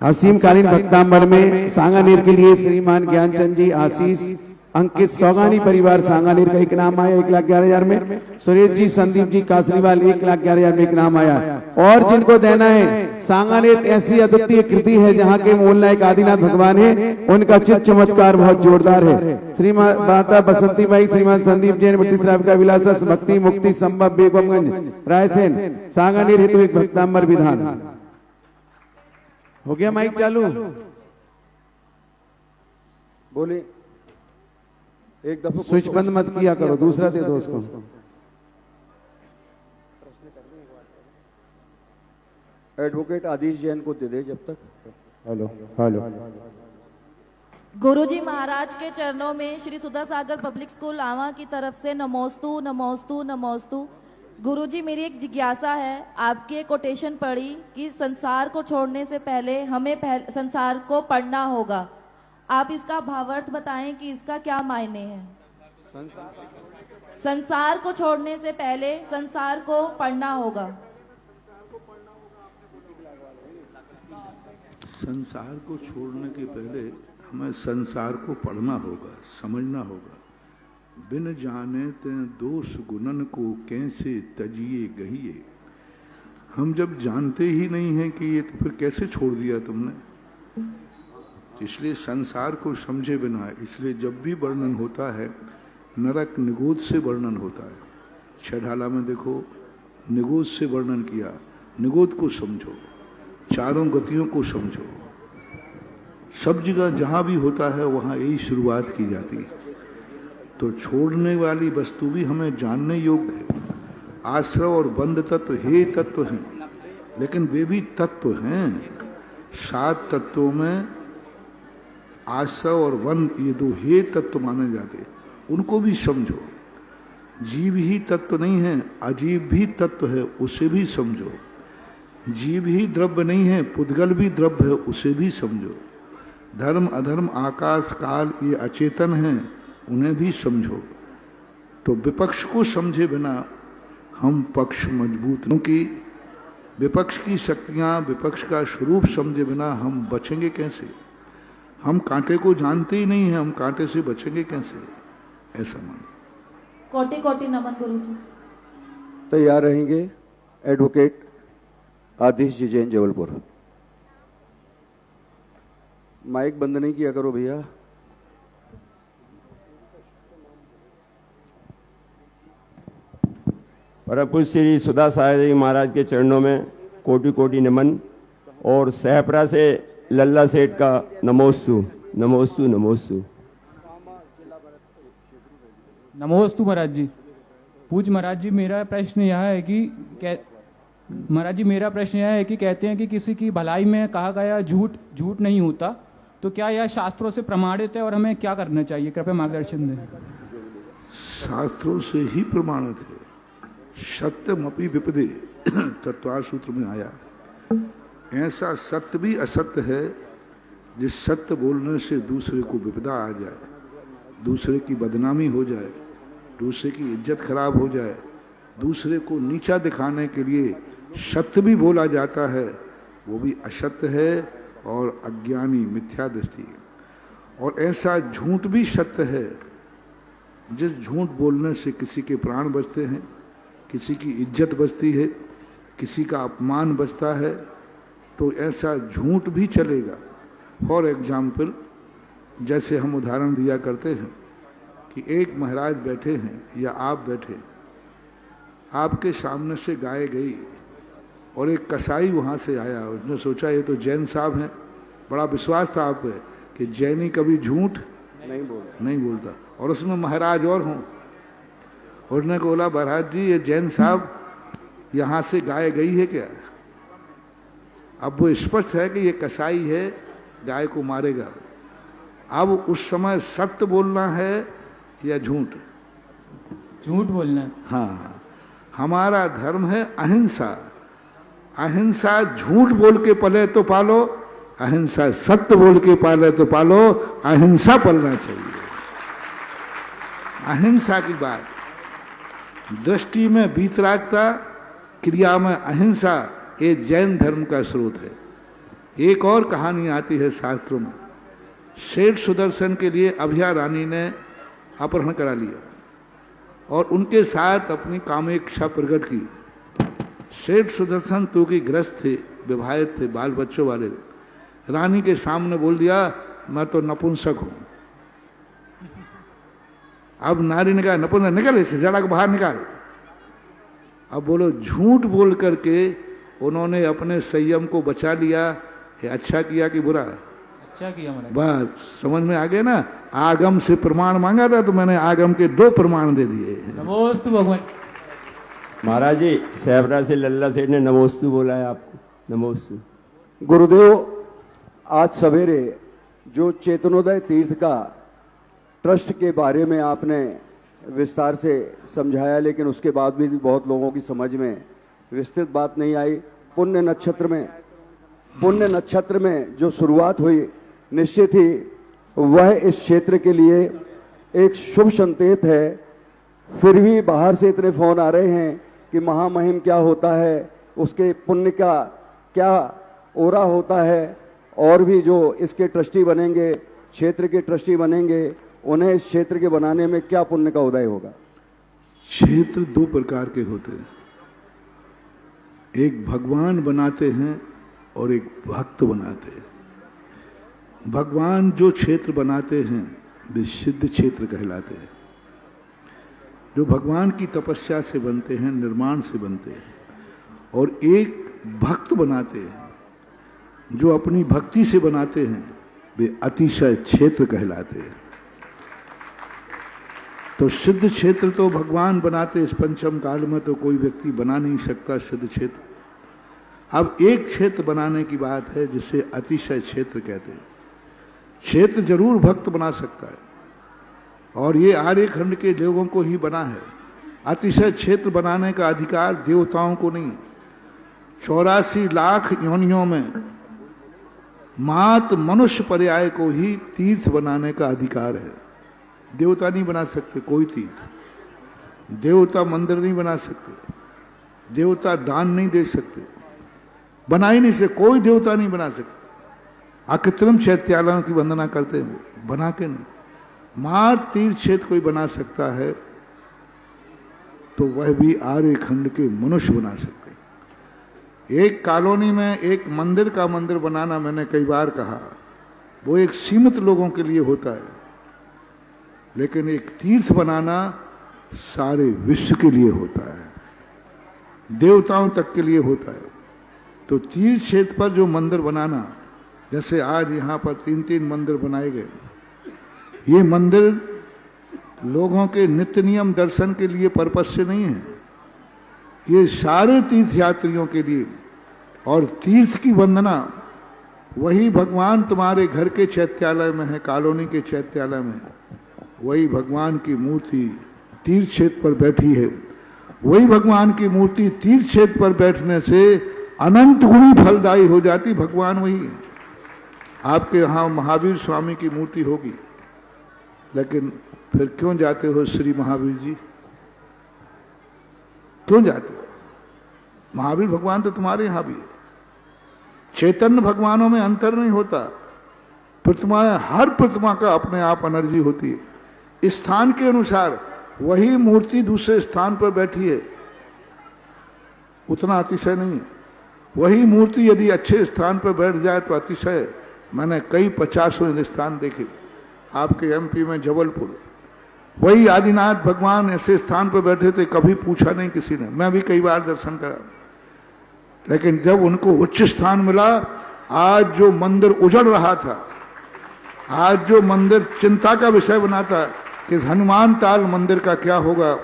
असीमकालीन भक्तांबर में सांगानेर के लिए श्रीमान ज्ञानचंद जी आशीष अंकित सौगानी परिवार सांगानेर का एक नाम आया 1,11,000 में। सुरेश जी संदीप जी कासरीवाल 1,11,000 में एक नाम आया। और जिनको देना है, सांगानेर ऐसी अद्वितीय कृति है जहाँ के मूल नायक आदिनाथ भगवान है, उनका चित चमत्कार बहुत जोरदार है। श्रीमान माता बसंती बाई, श्रीमान संदीप जैन, श्राविका विलास, भक्ति मुक्ति संभव बेगमगंज रायसेन सांगानेर हेतु एक भक्तांबर विधान। हो गया माइक चालू? बोले एक दफा स्विच बंद मत किया करो, दूसरा दे दो उसको। एडवोकेट आदिश जैन को दे दे जब तक। Hello hello. गुरुजी महाराज के चरणों में श्री सुधा सागर पब्लिक स्कूल आवा की तरफ से नमोस्तु नमोस्तु नमोस्तु। गुरुजी मेरी एक जिज्ञासा है, आपकी एक कोटेशन पढ़ी कि संसार को छोड़ने से पहले हमें संसार को पढ़ना होगा। आप इसका भावार्थ बताएं कि इसका क्या मायने है? संसार को छोड़ने से पहले संसार को पढ़ना होगा। संसार को छोड़ने के पहले हमें संसार को पढ़ना होगा, समझना होगा। बिन जाने ते दोष गुणन को कैसे तजिए गहिए। हम जब जानते ही नहीं हैं कि ये, तो फिर कैसे छोड़ दिया तुमने? इसलिए संसार को समझे बिना, इसलिए जब भी वर्णन होता है नरक निगोद से वर्णन होता है। छठाला में देखो निगोद से वर्णन किया, निगोद को समझो, चारों गतियों को समझो। सब जगह जहां भी होता है वहां यही शुरुआत की जाती है। तो छोड़ने वाली वस्तु भी हमें जानने योग्य है। आश्रव और बंध तत्व हे तत्व हैं, लेकिन वे भी तत्व हैं। 7 तत्वों में आश्रव और बंध ये 2 हे तत्व माने जाते, उनको भी समझो। जीव ही तत्व नहीं है, अजीव भी तत्व है, उसे भी समझो। जीव ही द्रव्य नहीं है, पुद्गल भी द्रव्य है, उसे भी समझो। धर्म अधर्म आकाश काल ये अचेतन हैं, उन्हें भी समझो। तो विपक्ष को समझे बिना हम पक्ष मजबूत, क्योंकि विपक्ष की शक्तियां, विपक्ष का स्वरूप समझे बिना हम बचेंगे कैसे? हम कांटे को जानते ही नहीं हैं, हम कांटे से बचेंगे कैसे? ऐसा मान। कोटि कोटि नमन गुरुजी। तैयार रहेंगे एडवोकेट आदिश जी जैन जबलपुर। माइक बंद नहीं किया करो भैया। परम पूज्य श्री सुधा सागर जी महाराज के चरणों में कोटि कोटि नमन। और सहपरा से लल्ला सेठ का नमोस्तु नमोस्तु नमोस्तु। नमोस्तु महाराज जी। पूज्य महाराज जी, मेरा प्रश्न यह है कि कहते हैं कि किसी की भलाई में कहा गया झूठ नहीं होता, तो क्या यह शास्त्रों से प्रमाणित है और हमें क्या करना चाहिए? कृपया मार्गदर्शन दें। शास्त्रों से ही प्रमाणित है। सत्यमपि विपदे तत्वार सूत्र में आया। ऐसा सत्य भी असत्य है जिस सत्य बोलने से दूसरे को विपदा आ जाए, दूसरे की बदनामी हो जाए, दूसरे की इज्जत खराब हो जाए, दूसरे को नीचा दिखाने के लिए सत्य भी बोला जाता है, वो भी असत्य है और अज्ञानी मिथ्या दृष्टि है। और ऐसा झूठ भी सत्य है जिस झूठ बोलने से किसी के प्राण बचते हैं, किसी की इज्जत बचती है, किसी का अपमान बचता है, तो ऐसा झूठ भी चलेगा। फॉर एग्जाम्पल, जैसे हम उदाहरण दिया करते हैं कि एक महाराज बैठे हैं या आप बैठे, आपके सामने से गाय गई और एक कसाई वहां से आया, उसने सोचा ये तो जैन साहब हैं, बड़ा विश्वास था आप पे कि जैनी कभी झूठ नहीं बोलता, और उसमें महाराज और हों। उसने बोला महाराज जी ये जैन साहब यहां से गाय गई है क्या? अब वो स्पष्ट है कि ये कसाई है, गाय को मारेगा। अब उस समय सत्य बोलना है या झूठ? झूठ बोलना है। हाँ, हमारा धर्म है अहिंसा। अहिंसा झूठ बोल के पले तो पालो, अहिंसा सत्य बोल के पाले तो पालो, अहिंसा पलना चाहिए। अहिंसा की बात, दृष्टि में वीतरागता, क्रिया में अहिंसा, ये जैन धर्म का स्रोत है। एक और कहानी आती है शास्त्रों में। सेठ सुदर्शन के लिए अभया रानी ने अपहरण करा लिया और उनके साथ अपनी कामेक्षा प्रकट की। सेठ सुदर्शन तो की ग्रस्त थे, विवाहित थे, बाल बच्चों वाले। रानी के सामने बोल दिया मैं तो नपुंसक हूं। अब नारी ने कहा नपुंसक निकल, इसे जड़ा को बाहर निकाल। अब बोलो झूठ बोल करके उन्होंने अपने संयम को बचा लिया, ये अच्छा किया कि बुरा? अच्छा किया महाराज। बस समझ में आ गया ना। आगम से प्रमाण मांगा था तो मैंने आगम के 2 प्रमाण दे दिए। नमोस्तु भगवान। महाराज जी सहबरा से लल्ला सेठ ने नमोस्तु बोला है आपको। नमोस्तु। गुरुदेव, आज सवेरे जो चेतनोदय तीर्थ का ट्रस्ट के बारे में आपने विस्तार से समझाया, लेकिन उसके बाद भी बहुत लोगों की समझ में विस्तृत बात नहीं आई। पुण्य नक्षत्र में जो शुरुआत हुई, निश्चित ही वह इस क्षेत्र के लिए एक शुभ संकेत है। फिर भी बाहर से इतने फोन आ रहे हैं कि महामहिम क्या होता है, उसके पुण्य का क्या ओरा होता है, और भी जो इसके ट्रस्टी बनेंगे, क्षेत्र के ट्रस्टी बनेंगे, उन्हें इस क्षेत्र के बनाने में क्या पुण्य का उदय होगा? क्षेत्र 2 प्रकार के होते हैं, एक भगवान बनाते हैं और एक भक्त बनाते हैं। भगवान जो क्षेत्र बनाते हैं वे सिद्ध क्षेत्र कहलाते हैं। जो भगवान की तपस्या से बनते हैं, निर्माण से बनते हैं। और एक भक्त बनाते हैं, जो अपनी भक्ति से बनाते हैं, वे अतिशय क्षेत्र कहलाते हैं। तो सिद्ध क्षेत्र तो भगवान बनाते, इस पंचम काल में तो कोई व्यक्ति बना नहीं सकता सिद्ध क्षेत्र। अब एक क्षेत्र बनाने की बात है जिसे अतिशय क्षेत्र कहते हैं। क्षेत्र जरूर भक्त बना सकता है, और ये आर्यखंड के लोगों को ही बना है। अतिशय क्षेत्र बनाने का अधिकार देवताओं को नहीं। 84 लाख योनियों में मात मनुष्य पर्याय को ही तीर्थ बनाने का अधिकार है। देवता नहीं बना सकते कोई तीर्थ, देवता मंदिर नहीं बना सकते, देवता दान नहीं दे सकते, बना ही नहीं सकते, कोई देवता नहीं बना सकते। अकृत्रिम चैत्यालयों की वंदना करते हैं, बना के नहीं। मात तीर्थ क्षेत्र कोई बना सकता है तो वह भी आर्यखंड के मनुष्य बना सकते हैं। एक कॉलोनी में एक मंदिर का मंदिर बनाना, मैंने कई बार कहा, वो एक सीमित लोगों के लिए होता है, लेकिन एक तीर्थ बनाना सारे विश्व के लिए होता है, देवताओं तक के लिए होता है। तो तीर्थ क्षेत्र पर जो मंदिर बनाना, जैसे आज यहां पर 3-3 मंदिर बनाए गए, ये मंदिर लोगों के नित्य नियम दर्शन के लिए पर्पज से नहीं है, ये सारे तीर्थ यात्रियों के लिए। और तीर्थ की वंदना वही भगवान तुम्हारे घर के चैत्यालय में है, कॉलोनी के चैत्यालय में है, वही भगवान की मूर्ति तीर्थ क्षेत्र पर बैठी है। वही भगवान की मूर्ति तीर्थ क्षेत्र पर बैठने से अनंत गुणी फलदायी हो जाती। भगवान वही है। आपके यहां महावीर स्वामी की मूर्ति होगी, लेकिन फिर क्यों जाते हो श्री महावीर जी? क्यों जाते हो? महावीर भगवान तो तुम्हारे यहां भी है। चैतन्य भगवानों में अंतर नहीं होता। प्रतिमा, हर प्रतिमा का अपने आप एनर्जी होती है। स्थान के अनुसार वही मूर्ति दूसरे स्थान पर बैठी है, उतना अतिशय नहीं। वही मूर्ति यदि अच्छे स्थान पर बैठ जाए तो अतिशय है। मैंने कई 50 स्थान देखे आपके एमपी में, जबलपुर। वही आदिनाथ भगवान ऐसे स्थान पर बैठे थे, कभी पूछा नहीं किसी ने। मैं भी कई बार दर्शन करा, लेकिन जब उनको उच्च स्थान मिला, आज जो मंदिर उजड़ रहा था, आज जो मंदिर चिंता का विषय बना था कि हनुमान ताल मंदिर का क्या होगा,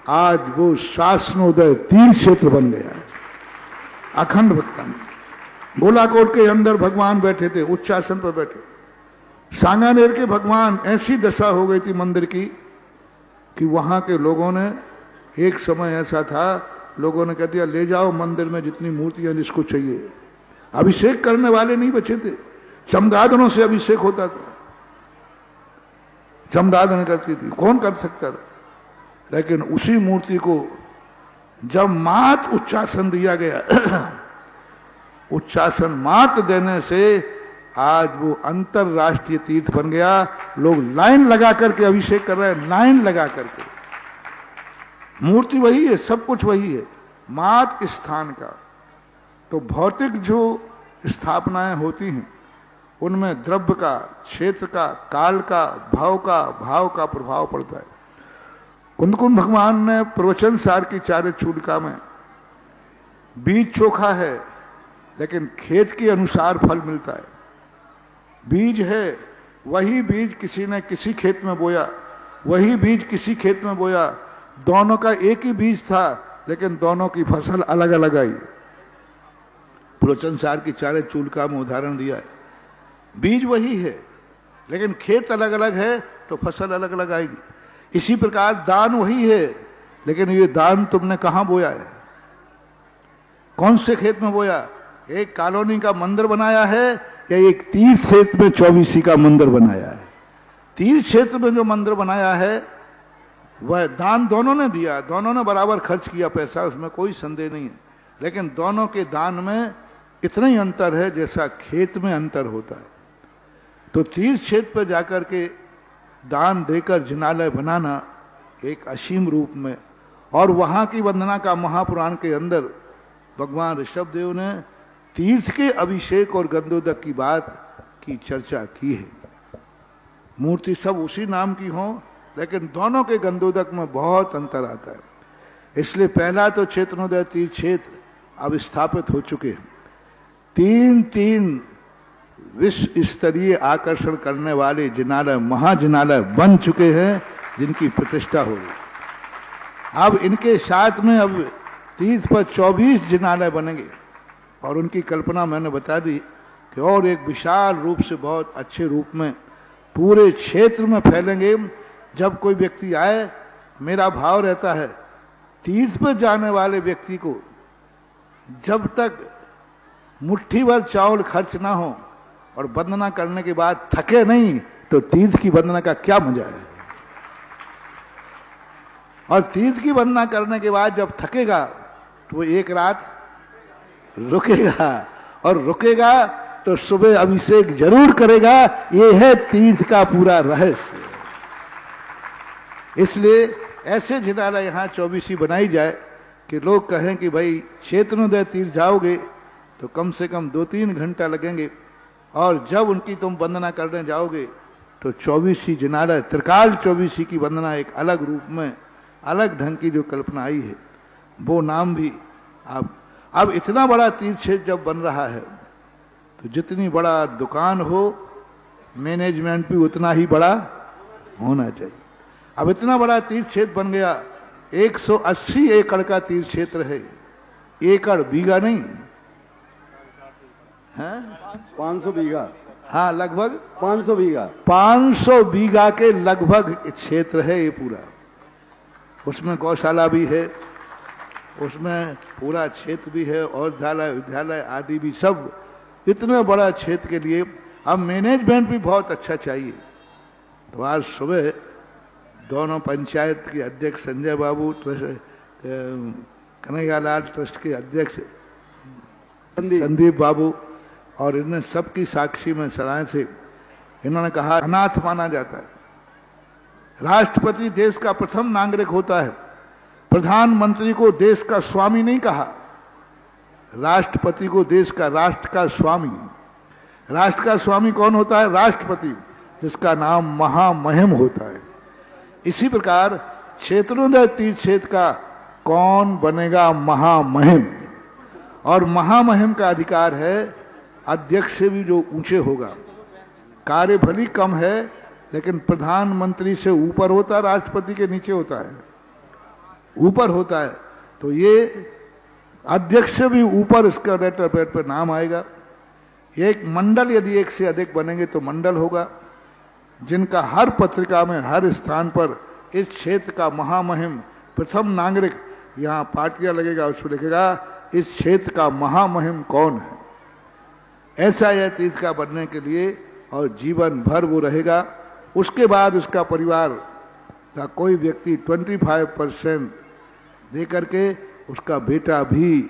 आज वो शासनोदय तीर्थ क्षेत्र बन गया। अखंड भक्ता में गोलाकोट के अंदर भगवान बैठे थे, उच्चासन पर बैठे। सांगानेर के भगवान, ऐसी दशा हो गई थी मंदिर की कि वहां के लोगों ने, एक समय ऐसा था, लोगों ने कह दिया ले जाओ मंदिर में जितनी मूर्तियां जिसको चाहिए। अभिषेक करने वाले नहीं बचे थे, चमगादड़ों से अभिषेक होता था, चमगादड़ करती थी, कौन कर सकता था। लेकिन उसी मूर्ति को जब मात उच्चासन दिया गया, उच्चासन मात देने से आज वो अंतरराष्ट्रीय तीर्थ बन गया। लोग लाइन लगा करके अभिषेक कर रहे हैं, लाइन लगा करके। मूर्ति वही है, सब कुछ वही है, मात स्थान का। तो भौतिक जो स्थापनाएं होती हैं उनमें द्रव्य का, क्षेत्र का, काल का, भाव का प्रभाव पड़ता है। कुंदकुंड भगवान ने प्रवचन सार की चार्य चूलिका में, बीज चोखा है लेकिन खेत के अनुसार फल मिलता है। बीज है, वही बीज किसी ने किसी खेत में बोया, वही बीज किसी खेत में बोया, दोनों का एक ही बीज था लेकिन दोनों की फसल अलग अलग आई। प्रवचन सार की चार्य चूलिका में उदाहरण दिया है। बीज वही है लेकिन खेत अलग अलग है तो फसल अलग अलग आएगी। इसी प्रकार दान वही है लेकिन ये दान तुमने कहां बोया है, कौन से खेत में बोया। एक कॉलोनी का मंदिर बनाया है या एक तीर्थ क्षेत्र में 24 का मंदिर बनाया है। तीर्थ क्षेत्र में जो मंदिर बनाया है वह दान दोनों ने दिया, दोनों ने बराबर खर्च किया पैसा, उसमें कोई संदेह नहीं है। लेकिन दोनों के दान में इतना ही अंतर है जैसा खेत में अंतर होता है। तो तीर्थ क्षेत्र पर जाकर के दान देकर जिनालय बनाना एक असीम रूप में, और वहां की वंदना का महापुराण के अंदर भगवान ऋषभदेव ने तीर्थ के अभिषेक और गंधोदक की बात की चर्चा की है। मूर्ति सब उसी नाम की हो लेकिन दोनों के गंधोदक में बहुत अंतर आता है। इसलिए पहला तो चेतनोदय तीर्थ क्षेत्र अब स्थापित हो चुके हैं। 3 विश्व स्तरीय आकर्षण करने वाले जिनालय, महाजिनालय बन चुके हैं जिनकी प्रतिष्ठा हो रही। अब इनके साथ में अब तीर्थ पर 24 जिनालय बनेंगे और उनकी कल्पना मैंने बता दी कि और एक विशाल रूप से, बहुत अच्छे रूप में पूरे क्षेत्र में फैलेंगे। जब कोई व्यक्ति आए, मेरा भाव रहता है तीर्थ पर जाने वाले व्यक्ति को जब तक मुट्ठी भर चावल खर्च ना हो और वंदना करने के बाद थके नहीं तो तीर्थ की वंदना का क्या मजा है। और तीर्थ की वंदना करने के बाद जब थकेगा तो वो एक रात रुकेगा, और रुकेगा तो सुबह अभिषेक जरूर करेगा। ये है तीर्थ का पूरा रहस्य। इसलिए ऐसे जिनालय यहाँ 24 बनाई जाए कि लोग कहें कि भाई चेतनोदय तीर्थ जाओगे तो कम से कम 2-3 घंटा लगेंगे, और जब उनकी तुम वंदना करने जाओगे तो 24 जिनालय, त्रिकाल 24 की वंदना एक अलग रूप में, अलग ढंग की जो कल्पना आई है, वो नाम भी अब इतना बड़ा तीर्थ क्षेत्र जब बन रहा है तो जितनी बड़ा दुकान हो, मैनेजमेंट भी उतना ही बड़ा होना चाहिए। अब इतना बड़ा तीर्थ क्षेत्र बन गया, 180 एकड़ का तीर्थ क्षेत्र है। एकड़, बीघा नहीं है, 500 बीघा। हाँ, लगभग 500 बीघा। 500 बीघा के लगभग क्षेत्र है ये पूरा। उसमें गौशाला भी है, उसमें पूरा क्षेत्र भी है, और विद्यालय आदि भी, सब इतना बड़ा क्षेत्र के लिए अब मैनेजमेंट भी बहुत अच्छा चाहिए। तो आज सुबह दोनों पंचायत के अध्यक्ष संजय बाबू, कन्हैयालाल ट्रस्ट के अध्यक्ष संदीप बाबू, और इन्हें सबकी साक्षी में सराय से इन्होंने कहा अनाथ माना जाता है। राष्ट्रपति देश का प्रथम नागरिक होता है। प्रधानमंत्री को देश का स्वामी नहीं कहा, राष्ट्रपति को देश का, राष्ट्र का स्वामी। राष्ट्र का स्वामी कौन होता है? राष्ट्रपति, जिसका नाम महामहिम होता है। इसी प्रकार क्षेत्रोदय तीर्थ क्षेत्र का कौन बनेगा? महामहिम। और महामहिम का अधिकार है अध्यक्ष से भी जो ऊंचे होगा। कार्य भली कम है, लेकिन प्रधानमंत्री से ऊपर होता है, राष्ट्रपति के नीचे होता है, ऊपर होता है। तो ये अध्यक्ष से भी ऊपर इसका लेटर पैड पर नाम आएगा। एक मंडल यदि एक से अधिक बनेंगे तो मंडल होगा, जिनका हर पत्रिका में हर स्थान पर इस क्षेत्र का महामहिम प्रथम नागरिक, यहाँ पार्टियां लगेगा, उसमें लिखेगा इस क्षेत्र का महामहिम कौन है। ऐसा यह तीर्थ का बनने के लिए और जीवन भर वो रहेगा। उसके बाद उसका परिवार का कोई व्यक्ति 25% दे करके उसका बेटा भी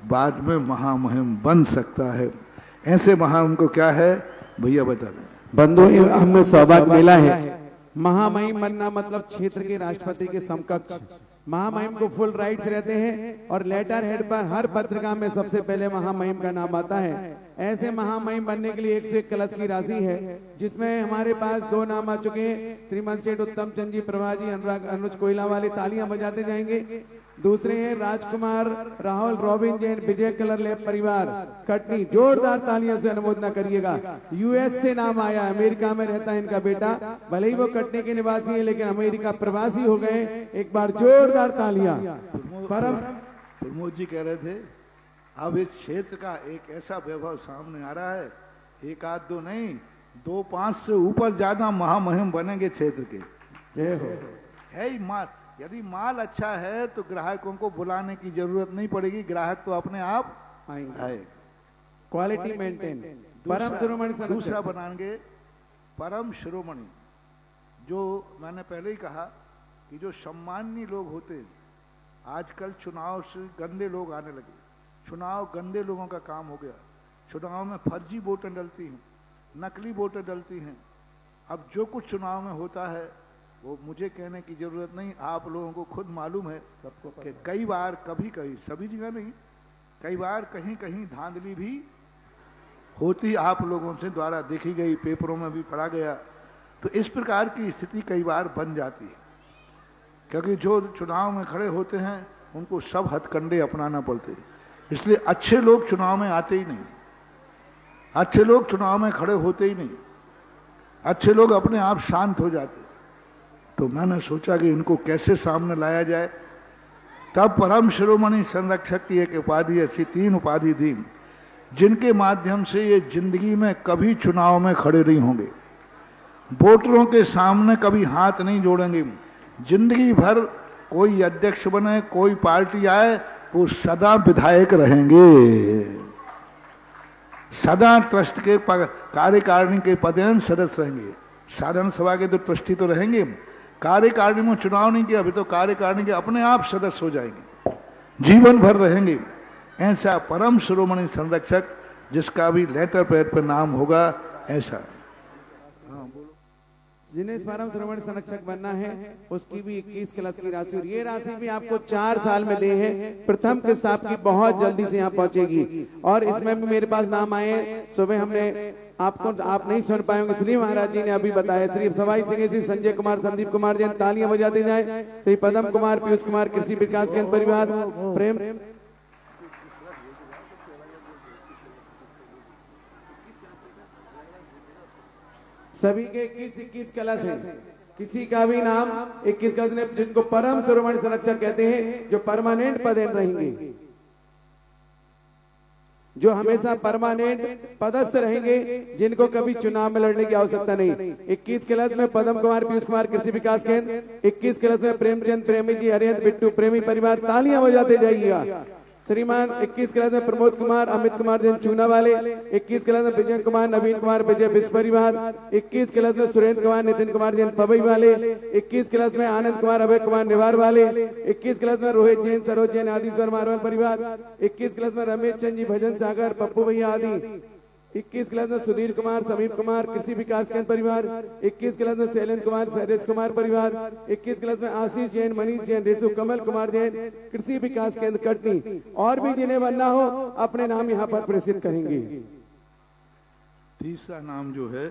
बाद में महामहिम बन सकता है। ऐसे महामहिम को क्या है भैया बता दें। बंधु, हमें सौभाग्य मिला है। महामहिम बनना मतलब क्षेत्र के राष्ट्रपति के समकक्ष। महामहिम को फुल राइट्स रहते हैं और लेटर हेड पर हर पत्रिका में सबसे पहले महामहिम का नाम आता है। ऐसे महामहिम बनने के लिए 101 कलश की राशि है, जिसमें हमारे पास 2 नाम आ चुके हैं, श्रीमंत सेठ उत्तम चंद जी प्रभा जी, अनुराग अनुज कोयला वाले, तालियां बजाते जाएंगे। दूसरे हैं राजकुमार राहुल रॉबिन जैन विजय कलर लैब परिवार कटनी, जोरदार तालियों से अनुमोदना करिएगा। यूएस से नाम आया, अमेरिका में रहता है इनका बेटा, भले ही वो कटनी के निवासी है लेकिन अमेरिका प्रवासी हो गए। एक बार जोरदार तालियां। प्रमोद जी कह रहे थे अब इस क्षेत्र का एक ऐसा वैभव सामने आ रहा है, एक आध दो नहीं, 2-5 से ऊपर ज्यादा महामहिम बनेंगे क्षेत्र के। है ही माल, यदि माल अच्छा है तो ग्राहकों को बुलाने की जरूरत नहीं पड़ेगी, ग्राहक तो अपने आप आएंगे। Quality maintain. परम शिरोमणि दूसरा बनाएंगे परम शिरोमणि। जो मैंने पहले ही कहा कि जो सम्माननीय लोग होते हैं, आजकल चुनाव से गंदे लोग आने लगे, चुनाव गंदे लोगों का काम हो गया। चुनाव में फर्जी वोटें डलती हैं, नकली वोटें डलती हैं। अब जो कुछ चुनाव में होता है वो मुझे कहने की जरूरत नहीं, आप लोगों को खुद मालूम है सबको कि कई बार कभी कहीं, सभी जगह नहीं, कई बार कहीं कहीं धांधली भी होती, आप लोगों से द्वारा देखी गई, पेपरों में भी पढ़ा गया। तो इस प्रकार की स्थिति कई बार बन जाती है, क्योंकि जो चुनाव में खड़े होते हैं उनको सब हथकंडे अपनाना पड़ते हैं। इसलिए अच्छे लोग चुनाव में आते ही नहीं, अच्छे लोग चुनाव में खड़े होते ही नहीं, अच्छे लोग अपने आप शांत हो जाते। तो मैंने सोचा कि इनको कैसे सामने लाया जाए, तब परम शिरोमणि संरक्षक की एक उपाधि, ऐसी 3 उपाधि दी, जिनके माध्यम से ये जिंदगी में कभी चुनाव में खड़े नहीं होंगे, वोटरों के सामने कभी हाथ नहीं जोड़ेंगे, जिंदगी भर कोई अध्यक्ष बने, कोई पार्टी आए, वो सदा विधायक रहेंगे, सदा ट्रस्ट के कार्यकारिणी के पदेन सदस्य रहेंगे। साधारण सभा के तो ट्रस्टी तो रहेंगे, कार्यकारिणी में चुनाव नहीं किया, अभी तो कार्यकारिणी के अपने आप सदस्य हो जाएंगे, जीवन भर रहेंगे। ऐसा परम शिरोमणि संरक्षक, जिसका भी लेटर पैड पर नाम होगा, ऐसा। जिन्हें परम शिरोमणि संरक्षक बनना है उसकी भी 21 कलश की राशि, और ये राशि भी आपको 4 साल में दे है। प्रथम किस्त आपकी बहुत जल्दी से यहाँ पहुंचेगी। और इसमें भी मेरे पास नाम आए, सुबह हमने आपको, आप नहीं सुन पाएंगे, श्री महाराज जी ने अभी बताया, श्री सवाई सिंह, श्री संजय कुमार, संदीप कुमार जैन, तालियां बजाते जाए, श्री पदम कुमार, पीयूष कुमार, कृषि विकास केंद्र परिवार प्रेम, सभी के 21 कलश हैं। किसी का भी नाम 21 कलश ने, जिनको परम शिरोमणि संरक्षक कहते हैं, जो परमानेंट पदेन रहेंगे, जो हमेशा परमानेंट पदस्थ रहेंगे, जिनको कभी चुनाव में लड़ने की आवश्यकता नहीं। 21 कलश में पदम कुमार, पीयूष कुमार, कृषि विकास केंद्र। 21 कलश में प्रेमचंद प्रेमी जी, हरिहंत बिट्टू प्रेमी परिवार, तालियां बजाते जाइएगा। श्रीमान 21 कलश में प्रमोद कुमार, अमित कुमार जैन चूना वाले। 21 कलश में विजय कुमार, नवीन कुमार, विजय विश्व परिवार। 21 कलश में सुरेंद्र कुमार, नितिन कुमार जैन पवई वाले। 21 कलश में आनंद कुमार, अभय कुमार निवार वाले। 21 कलश में रोहित जैन, सरोज जैन, आदिश्वर मारवाल परिवार। 21 कलश में रमेश चंद जी, भजन सागर, पप्पू भैया आदि। 21 क्लास में सुधीर कुमार, समीप कुमार, कृषि विकास केंद्र परिवार। 21 क्लास में शैलेंद्र कुमार, शैलेश कुमार परिवार। 21 क्लास में आशीष जैन, मनीष जैन, रेसु कमल कुमार जैन, कृषि विकास केंद्र कटनी। और भी जिन्हें बनना हो अपने नाम यहाँ पर प्रेषित करेंगे। तीसरा नाम जो है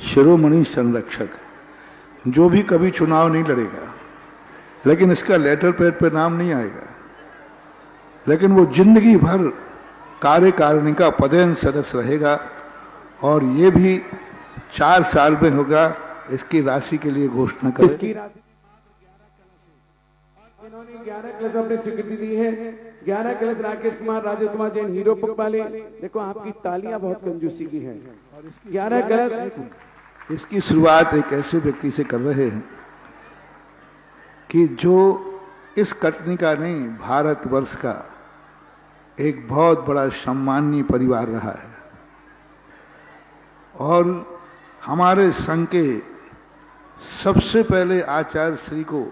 शिरोमणि संरक्षक, जो भी कभी चुनाव नहीं लड़ेगा, लेकिन इसका लेटर पैड पे नाम नहीं आएगा, लेकिन वो जिंदगी भर कार्यकारिणी का पदेन सदस्य रहेगा और ये भी 4 साल में होगा। इसकी राशि के लिए घोषणा करें। इसकी राशि इन्होंने 11 कलश अपनी स्वीकृति दी है। 11 कलश राकेश कुमार, राजेश कुमार जैन, हीरो वाले। देखो आपकी तालियां बहुत कंजूसी की हैं। 11 कलश इसकी शुरुआत एक ऐसे व्यक्ति से कर रहे हैं कि जो इस कटनी का नहीं, भारतवर्ष का एक बहुत बड़ा सम्माननीय परिवार रहा है। और हमारे संघ के सबसे पहले आचार्य श्री को,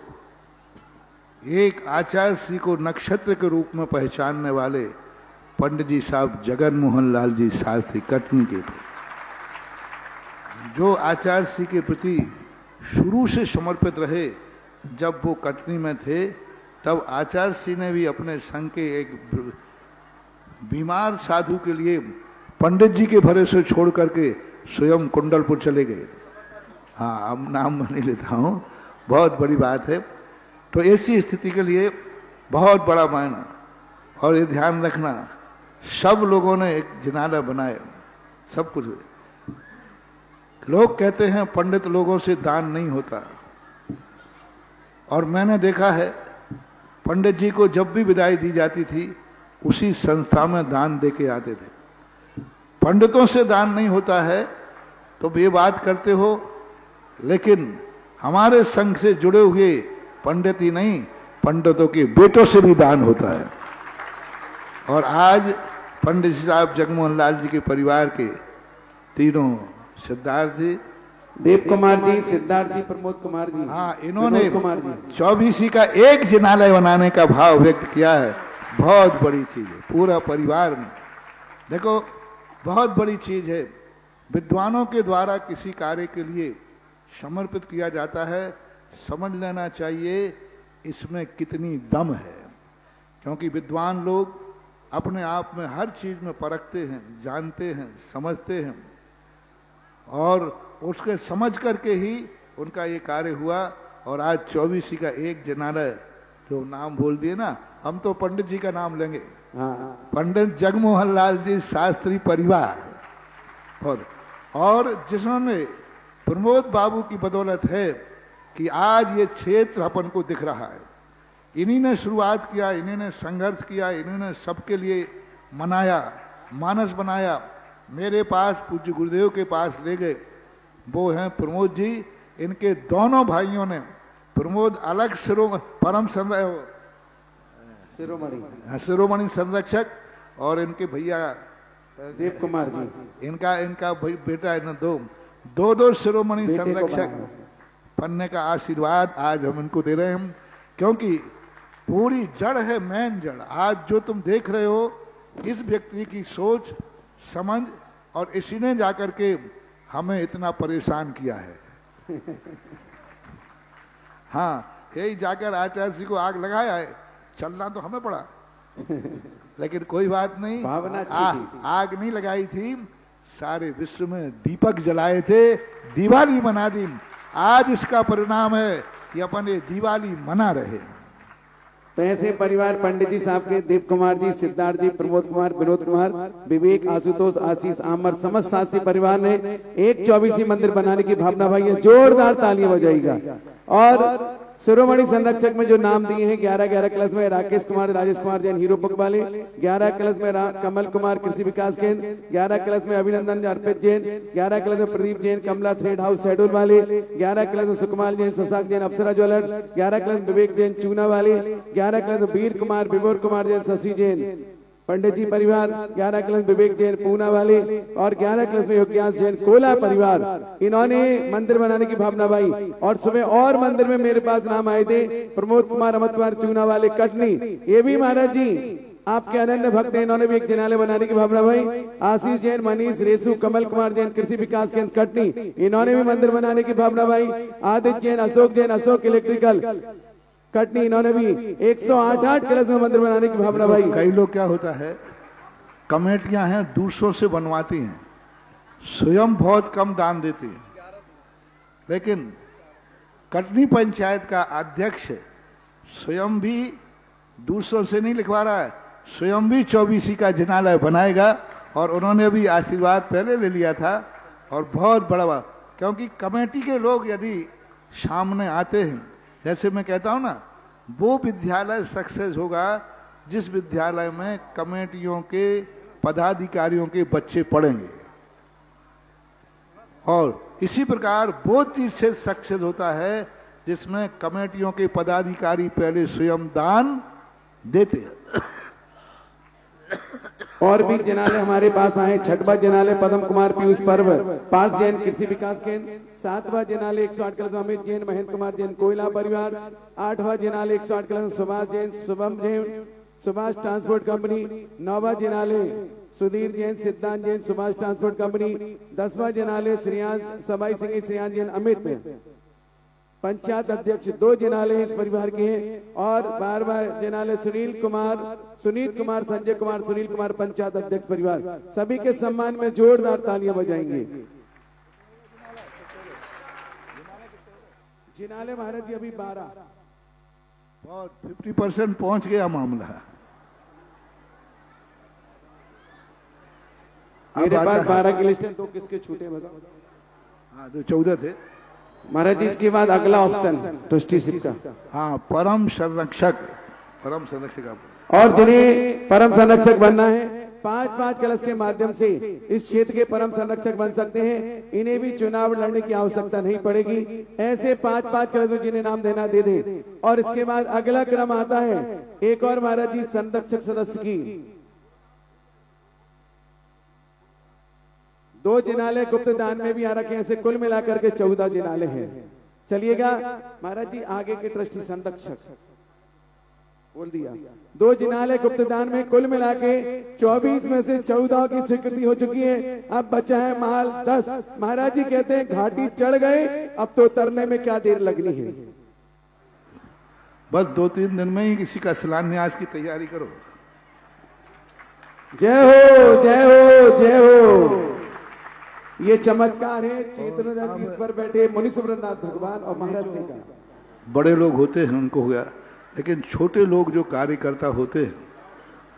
एक आचार्य श्री को नक्षत्र के रूप में पहचानने वाले पंडित जी साहब जगन मोहन लाल जी शास्त्री कटनी के थे, जो आचार्य श्री के प्रति शुरू से समर्पित रहे। जब वो कटनी में थे तब आचार्य श्री ने भी अपने संघ के एक बीमार साधु के लिए पंडित जी के भरोसे छोड़ करके स्वयं कुंडलपुर चले गए। हाँ, अब नाम मैं नहीं लेता हूं, बहुत बड़ी बात है। तो ऐसी स्थिति के लिए बहुत बड़ा मायना। और ये ध्यान रखना, सब लोगों ने एक जिनाला बनाया, सब कुछ। लोग कहते हैं पंडित लोगों से दान नहीं होता, और मैंने देखा है पंडित जी को जब भी विदाई दी जाती थी उसी संस्था में दान दे के आते थे। पंडितों से दान नहीं होता है तो ये बात करते हो, लेकिन हमारे संघ से जुड़े हुए पंडित ही नहीं, पंडितों के बेटों से भी दान होता है। और आज पंडित साहब जगमोहन लाल जी के परिवार के तीनों, सिद्धार्थ जी, देव कुमार जी, सिद्धार्थ जी, प्रमोद कुमार जी, हाँ, इन्होंने कुमार जी 24 का एक जिनालय बनाने का भाव व्यक्त किया है। बहुत बड़ी चीज है पूरा परिवार में। देखो, बहुत बड़ी चीज है। विद्वानों के द्वारा किसी कार्य के लिए समर्पित किया जाता है, समझ लेना चाहिए इसमें कितनी दम है। क्योंकि विद्वान लोग अपने आप में हर चीज में परखते हैं, जानते हैं, समझते हैं, और उसके समझ करके ही उनका ये कार्य हुआ। और आज 24 का एक जिनालय, जो नाम बोल दिए ना, हम तो पंडित जी का नाम लेंगे। पंडित जगमोहन लाल जी शास्त्री परिवार, और जिन्होंने प्रमोद बाबू की बदौलत है कि आज ये क्षेत्र अपन को दिख रहा है। इन्हीं ने शुरुआत किया, इन्हीं ने संघर्ष किया, इन्हीं ने सबके लिए मनाया, मानस बनाया। मेरे पास पूज्य गुरुदेव के पास ले गए, वो हैं प्रमोद जी। इनके दोनों भाइयों ने, प्रमोद अलग परम शिरोमणि संरक्षक, और इनके भैया देव कुमार जी, इनका बेटा है, दो शिरोमणि संरक्षक बनने का आशीर्वाद आज हम इनको दे रहे हैं। क्योंकि पूरी जड़ है, मेन जड़। आज जो तुम देख रहे हो, इस व्यक्ति की सोच समझ, और इसी ने जाकर के हमें इतना परेशान किया है। हाँ, यही जाकर आचार्य जी को आग लगाया है, चलना तो हमें पड़ा, लेकिन कोई बात नहीं, आग नहीं लगाई थी, सारे विश्व में दीपक जलाए थे, दिवाली मना दी। आज इसका परिणाम है कि अपन ये दिवाली मना रहे। तो ऐसे परिवार पंडित जी साहब के, देव कुमार जी, सिद्धार्थ जी, प्रमोद कुमार, विनोद कुमार, विवेक, आशुतोष, आशीष, आमर, समस्त शास्त्री परिवार ने एक 24 मंदिर बनाने की भावना भाई है। जोरदार तालियां बजाइएगा। और शिरोमणि संरक्षक में जो नाम दिए हैं, 11 क्लस में राकेश कुमार, राजेश कुमार जैन, हीरो वाले। 11 क्लस में कमल कुमार, कृषि विकास केंद्र। 11 क्लस में अभिनंदन अर्पित जैन। 11 क्लस में प्रदीप जैन, कमला थ्रेड हाउस शेड्यूल वाले। 11 क्लस में सुकुमार जैन, शशांक जैन, अप्सरा ज्वेलर। 11 क्लस में विवेक जैन, चूना वाले। 11 क्लस में वीर कुमार, विभोर कुमार जैन, शशि जैन, पंडित जी परिवार। 11 क्लस विवेक जैन, पूना वाले। और 11 क्लस में योग्यास जैन, कोला परिवार। इन्होंने मंदिर बनाने की भावना भाई। और सुबह और मंदिर में मेरे पास नाम आए थे, प्रमोद कुमार, अमित कुमार, चूना वाले, कटनी। ये भी महाराज जी आपके अनन्य भक्त हैं, इन्होंने भी एक जिनालय बनाने की भावना भाई। आशीष जैन, मनीष रेसू, कमल कुमार जैन, कृषि विकास केंद्र कटनी, इन्होंने भी मंदिर बनाने की भावना भाई। आदित्य जैन, अशोक इलेक्ट्रिकल कटनी, इन्होंने भी 108 कलश में मंदिर बनाने की भावना भाई। कई लोग क्या होता है, कमेटियां हैं दूसरों से बनवाती हैं, स्वयं बहुत कम दान देती हैं, लेकिन कटनी पंचायत का अध्यक्ष स्वयं भी दूसरों से नहीं लिखवा रहा है, स्वयं भी 24 का जिनालय बनाएगा। और उन्होंने भी आशीर्वाद पहले ले लिया था और बहुत बड़ा, क्योंकि कमेटी के लोग यदि सामने आते हैं, जैसे मैं कहता हूं ना, वो विद्यालय सक्सेस होगा जिस विद्यालय में कमेटियों के पदाधिकारियों के बच्चे पढ़ेंगे। और इसी प्रकार वो तीर्थ सक्सेस होता है जिसमें कमेटियों के पदाधिकारी पहले स्वयं दान देते हैं। और भी जिनालय हमारे पास आए। छठवां जिनालय पद्म कुमार पीयूष पर्व, 5 जैन कृषि विकास केंद्र। 7वां जिनालय 108 कलश अमित जैन, महेंद्र कुमार जैन, कोयला परिवार। 8वां जिनालय 108 कलश सुभाष जैन, शुभम जैन, सुभाष ट्रांसपोर्ट कंपनी। 9वां जिनालय सुधीर जैन, सिद्धांत जैन, सुभाष ट्रांसपोर्ट कंपनी। 10वां जिनालय श्रेयांश सबाई सिंह, श्रेयांश जैन, अमित। पंचायत अध्यक्ष 2 जिनालय इस परिवार के हैं। और 12वां जिनालय सुनीत कुमार, संजय कुमार, सुनील कुमार, पंचायत अध्यक्ष परिवार। सभी के सम्मान में जोरदार तालियां बजाएंगे। जिनालय महाराज जी अभी 12 और 50% पहुंच गया मामला। मेरे पास 12 की लिस्ट है, तो किसके छूटे बताओ। हाँ, तो 14 थे महाराज जी। इसके बाद अगला ऑप्शन ट्रस्टीशिप का। हाँ, परम संरक्षक आप। और जिन्हें परम संरक्षक बनना है, 5-5 कलश के माध्यम से इस क्षेत्र के परम संरक्षक बन सकते हैं। इन्हें भी चुनाव लड़ने की आवश्यकता नहीं पड़ेगी। ऐसे 5-5 कलश में जिन्हें नाम देना दे दें। और इसके बाद अगला क्रम आता है एक और महाराज जी संरक्षक सदस्य की। 2 जिनालय गुप्त दान में भी आ रखे हैं। ऐसे कुल मिलाकर के 14 जिनालय हैं। चलिएगा महाराज जी, आगे के ट्रस्टी संरक्षक बोल दिया। 2 जिनालय गुप्त दान में कुल मिला के 24 में से 14 की स्वीकृति हो चुकी है। अब बचा है माल 10। महाराज जी कहते हैं घाटी चढ़ गए, अब तो उतरने में क्या देर लगनी है। बस 2-3 दिन में ही किसी का शिलान्यास की तैयारी करो। जय हो, जय हो, जय हो। ये चमत्कार है चेतना पर बैठे मुनि सुब्रतनाथ भगवान और महाराज सिंह का। बड़े लोग होते हैं उनको हो गया, लेकिन छोटे लोग जो कार्यकर्ता होते हैं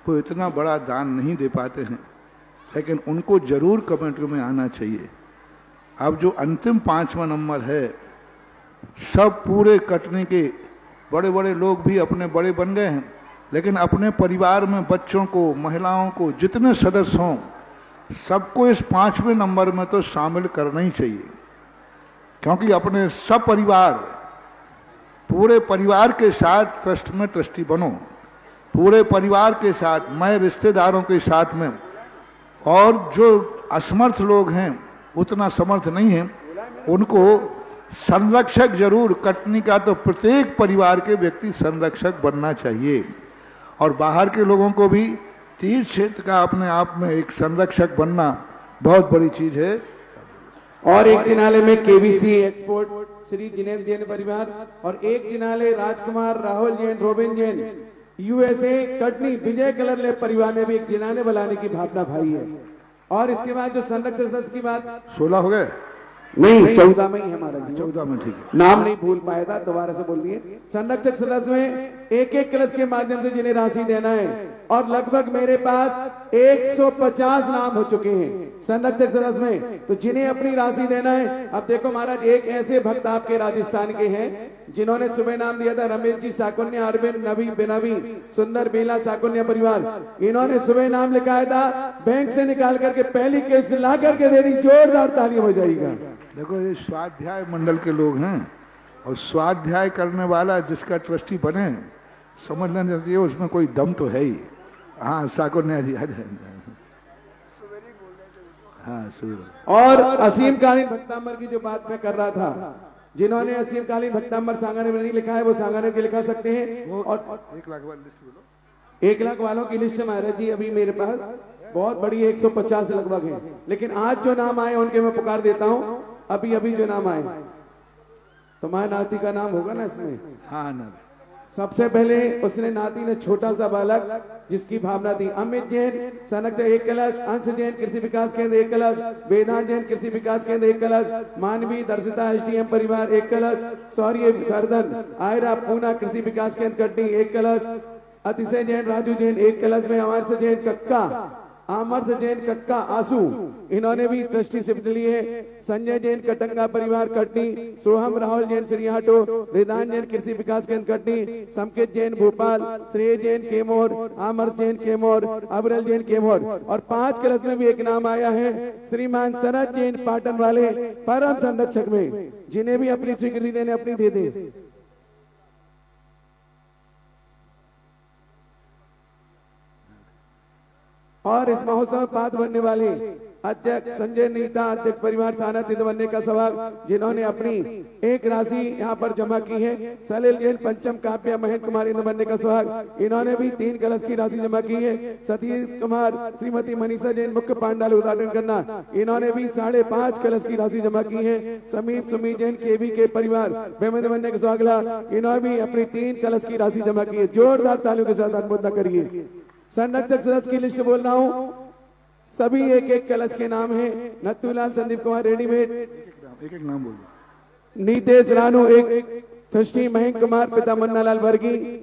वो इतना बड़ा दान नहीं दे पाते हैं, लेकिन उनको जरूर कमेटी में आना चाहिए। अब जो अंतिम 5वां नंबर है, सब पूरे कटनी के बड़े बड़े लोग भी अपने बड़े बन गए हैं, लेकिन अपने परिवार में बच्चों को, महिलाओं को, जितने सदस्य हों, सबको इस 5वें नंबर में तो शामिल करना ही चाहिए। क्योंकि अपने सब परिवार, पूरे परिवार के साथ ट्रस्ट में ट्रस्टी बनो, पूरे परिवार के साथ, मैं रिश्तेदारों के साथ में। और जो असमर्थ लोग हैं, उतना समर्थ नहीं है, उनको संरक्षक जरूर, कटनी का तो प्रत्येक परिवार के व्यक्ति संरक्षक बनना चाहिए। और बाहर के लोगों को भी तीर्थ क्षेत्र का अपने आप में एक संरक्षक बनना बहुत बड़ी चीज है। और एक जिनालय में केबीसी एक्सपोर्ट श्री जिनेन्द्र जैन परिवार, और एक जिनालय राजकुमार, राहुल जैन, रोबिन जैन, यूएसए कटनी, विजय कलर ले परिवार ने भी एक जिनालय बनाने की भावना भाई है। और इसके बाद जो संरक्षक सदस्य की बात, 16 हो गए नहीं 14 में ही हमारा 14 में, ठीक है। नाम नहीं भूल पाया था, दोबारा से बोल दिए। संरक्षक सदस्य में एक कलश के माध्यम से जिन्हें राशि देना है, और लगभग मेरे पास 150 नाम हो चुके हैं संरक्षक सदस्य में, तो जिन्हें अपनी राशि देना है। अब देखो महाराज, एक ऐसे भक्त आपके राजस्थान के हैं जिन्होंने सुबह नाम दिया था, रमेश जी साकुन्या, अरविंद नबी बिनवी, सुंदर बेला साकुन्या परिवार। इन्होंने सुबह नाम लिखाया था, बैंक से निकाल करके पहली केस ला करके दे दी। जोरदार तालियां हो जाएगा। देखो, ये स्वाध्याय मंडल के लोग हैं, और स्वाध्याय करने वाला जिसका ट्रस्टी बने, समझना चाहिए उसमें कोई दम तो है ही। हाँ, साकुन्या जी आ जाए। हाँ, और असीमकालीन भक्तांबर की जो बात मैं कर रहा था, जिन्होंने असीमकालीन भक्तांबर सांगानेर में नहीं लिखा है, वो सांगानेर के लिखा सकते हैं। और 1 लाख वाली लिस्ट बोलो। 1 लाख वालों की लिस्ट महाराज जी अभी मेरे पास बहुत बड़ी 150 लगभग है, लेकिन आज जो नाम आए उनके मैं पुकार देता हूं। अभी अभी जो नाम आए, तुम्हारे नाती का नाम होगा ना इसमें? हाँ ना। सबसे पहले उसने नाती ने छोटा सा बालक जिसकी भावना थी, अमित जैन संरक्षक 1 कलश, अंश जैन कृषि विकास केंद्र 1 कलश, वेदांत जैन कृषि विकास केंद्र 1 कलश, मानवी दर्शिता एसडीएम परिवार 1 कलश, शौर्य गर्दन आयरा पूना कृषि विकास केंद्र कटनी 1 कलश, अतिशय जैन राजू जैन 1 कलश में, अमरस जैन कक्का, अमरस जैन कक्का आंसू इन्होंने भी ट्रस्टीशिप ली है, संजय जैन कटंगा परिवार कटनी, सोहम राहुल जैन श्रीहाटो, रिदान जैन कृषि विकास केंद्र कटनी, संकेत जैन भोपाल, श्रेय जैन केमोर, अमरस जैन केमोर, अबरल जैन केमोर। और 5 कलश में भी एक नाम आया है श्रीमान शरद जैन पाटन वाले परम संरक्षक में, जिन्हें भी अपनी स्वीकृति देने अपनी दे दे। और इस महोत्सव में पात्र बनने वाले अध्यक्ष संजय नीता, अध्यक्ष परिवार साना तिद बनने का सवाल, जिन्होंने अपनी एक राशि यहाँ पर जमा की है। सलील जैन पंचम काव्य महेंद्र कुमार इंद्र बनने का सवाल, इन्होंने भी 3 कलश की राशि जमा की है। सतीश कुमार श्रीमती मनीषा जैन मुख्य पांडाल उद्घाटन करना, इन्होंने भी 5.5 कलश की राशि जमा की है। समीर सुमी जैन केवी के परिवार बेमंद बनने का सवाल, इन्होंने भी अपनी 3 कलश की राशि जमा की है। जोरदार तालियों के साथ अनुमोदन करिए। संरक्षक सदस्य की लिस्ट बोल रहा हूं, सभी 1-1 कलश के नाम है। नथुलाल संदीप कुमार रेडीमेड, एक नाम बोल। नीतेश रानू 1, ट्रस्टी महेंद्र कुमार, पिता मन्नालाल वर्गी।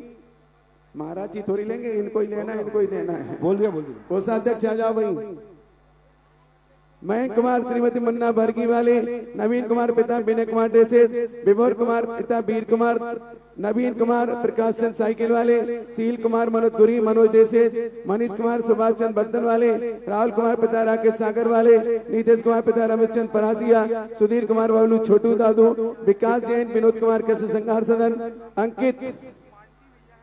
महाराज जी थोड़ी लेंगे, इनको ही लेना है, इनको ही देना है। बोल दिया। कोषाध्यक्ष आ जाओ भाई। महेंद्र कुमार श्रीमती मन्ना वर्गी वाले, नवीन कुमार पिता विनय कुमार ड्रेसेस, विभोर कुमार पिता वीर कुमार, नवीन कुमार प्रकाश चंद साइकिल वाले, सील कुमार मनोज गुरी मनोज ड्रेसेस, मनीष कुमार सुभाष चंद बर्तन वाले, राहुल कुमार पिता राकेश सागर वाले, नीतीश कुमार पिता रमेश चंद परासिया, सुधीर कुमार बाबलू छोटू दादू, विकास जैन विनोद कुमार कृष्ण संघार सदन, अंकित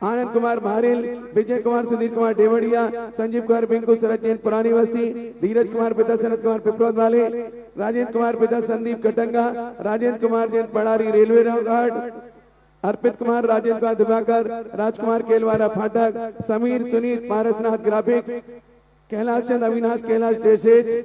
आनंद कुमार भारेल, विजय कुमार सुधीर कुमार डेवड़िया, संजीव कुमार बिंकू शरद जैन पुरानी बस्ती, धीरज कुमार पिता सनत कुमार पिपरोद वाले, राजेंद्र कुमार पिता संदीप कटंगा, राजेंद्र कुमार जैन पड़ारी रेलवे गार्ड, अर्पित कुमार राजेंद्र कुमार दिवाकर, राजकुमार केलवारा फाटक, Sameer Suneet Parasnath graphics, Kailash Chand Avinash Kailash dresses,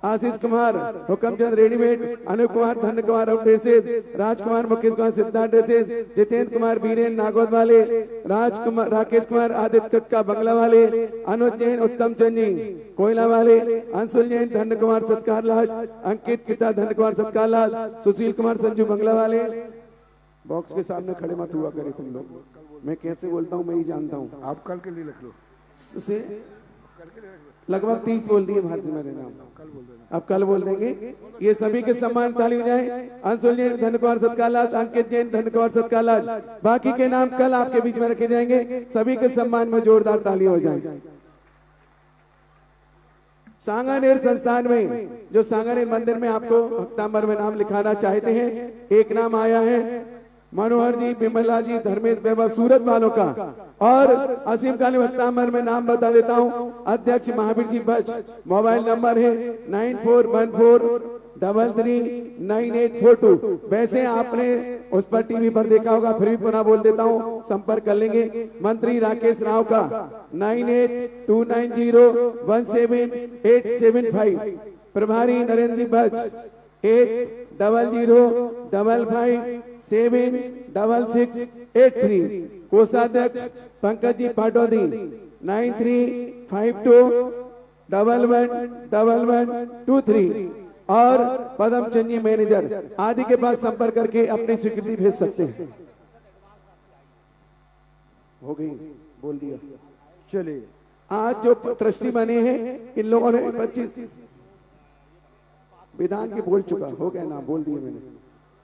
Ashish Kumar Hukmchand readymade, Anu Kumar Dhan Kumar dresses, Rajkumar Mukesh Kumar Siddharth dresses, Jitendra Kumar Biren Nagod वाले, राजकुमार राकेश कुमार आदित्य कक्का बंगला वाले, अनुज जैन उत्तम चंद जी कोयला वाले, अंशुल जैन धन कुमार सत्कार लाज, अंकित पिता धन कुमार सत्कार लाज, सुशील कुमार संजू बंगला वाले। बॉक्स के सामने खड़े मत हुआ करे तुम लोग, मैं कैसे बोलता हूँ मैं ही जानता हूँ। आप कल के लिए लिख लो। उसे लगभग 30 बोल दिए भारती मेरे नाम, अब कल बोल देंगे। ये सभी के सम्मान ताली हो जाए। अंशुल जैन धन कुमार सत्कारलाल, अंकित जैन धन कुमार सत्कारलाल, बाकी के नाम कल आपके बीच में रखे जाएंगे। सभी के सम्मान में जोरदार ताली हो जाए। सांगानेर संस्थान में जो सांगानेर मंदिर में आपको भक्तांबर में नाम लिखाना चाहते हैं, एक नाम आया है मनोहर जी, विमला जी, धर्मेश वैभव सूरत वालों का, और असीम काली भक्तांबर में नाम बता देता हूं, अध्यक्ष महावीर जी बच, मोबाइल नंबर है 9414339842। वैसे आपने उस पर टीवी पर देखा होगा, फिर भी पुनः बोल देता हूं, संपर्क कर लेंगे। मंत्री राकेश राव का 9829017875, प्रभारी नरेंद्र जी बच 8005576683, कोषाध्यक्ष पंकज जी पाटौदी 9352111123, और पदम चंद जी मैनेजर आदि के पास संपर्क करके अपनी स्वीकृति भेज सकते हैं। हो गई, बोल दिया। चलिए, आज जो ट्रस्टी बने हैं इन लोगों ने 25 विधान के बोल चुका, हो गया ना, बोल दिए मैंने।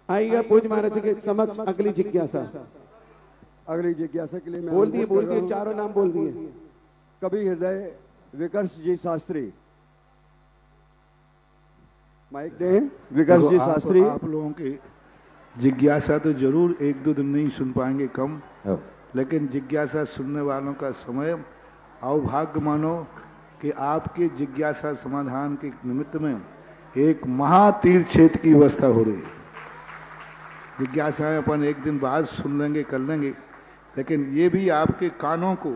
आइएगा पूज्य महाराज के समक्ष अगली जिज्ञासा। अगली जिज्ञासा के लिए मैं बोल दिए चारों नाम बोल दिए। कवि हृदय विकर्ष जी शास्त्री, माइक दें। विकर्ष जी शास्त्री, आप लोगों की जिज्ञासा तो जरूर 1-2 दिन नहीं सुन पाएंगे कम, लेकिन जिज्ञासा सुनने वालों का समय अवभाग्य मानो कि आपके जिज्ञासा समाधान के निमित्त में एक महातीर्थ क्षेत्र की व्यवस्था हो रही है। जिज्ञासाएं अपन एक दिन बाद सुन लेंगे, कर लेंगे, लेकिन ये भी आपके कानों को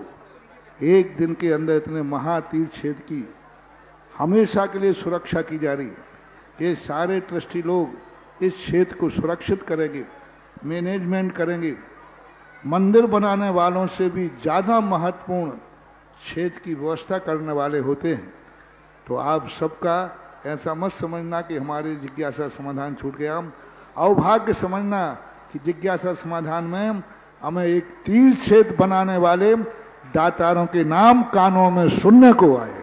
एक दिन के अंदर इतने महातीर्थ क्षेत्र की हमेशा के लिए सुरक्षा की जा रही है। ये सारे ट्रस्टी लोग इस क्षेत्र को सुरक्षित करेंगे, मैनेजमेंट करेंगे। मंदिर बनाने वालों से भी ज्यादा महत्वपूर्ण क्षेत्र की व्यवस्था करने वाले होते हैं। तो आप सबका ऐसा मत समझना कि हमारी जिज्ञासा समाधान छूट गया। अवभाग्य समझना कि जिज्ञासा समाधान में हमें एक तीर्थ क्षेत्र बनाने वाले दातारों के नाम कानों में सुनने को आए।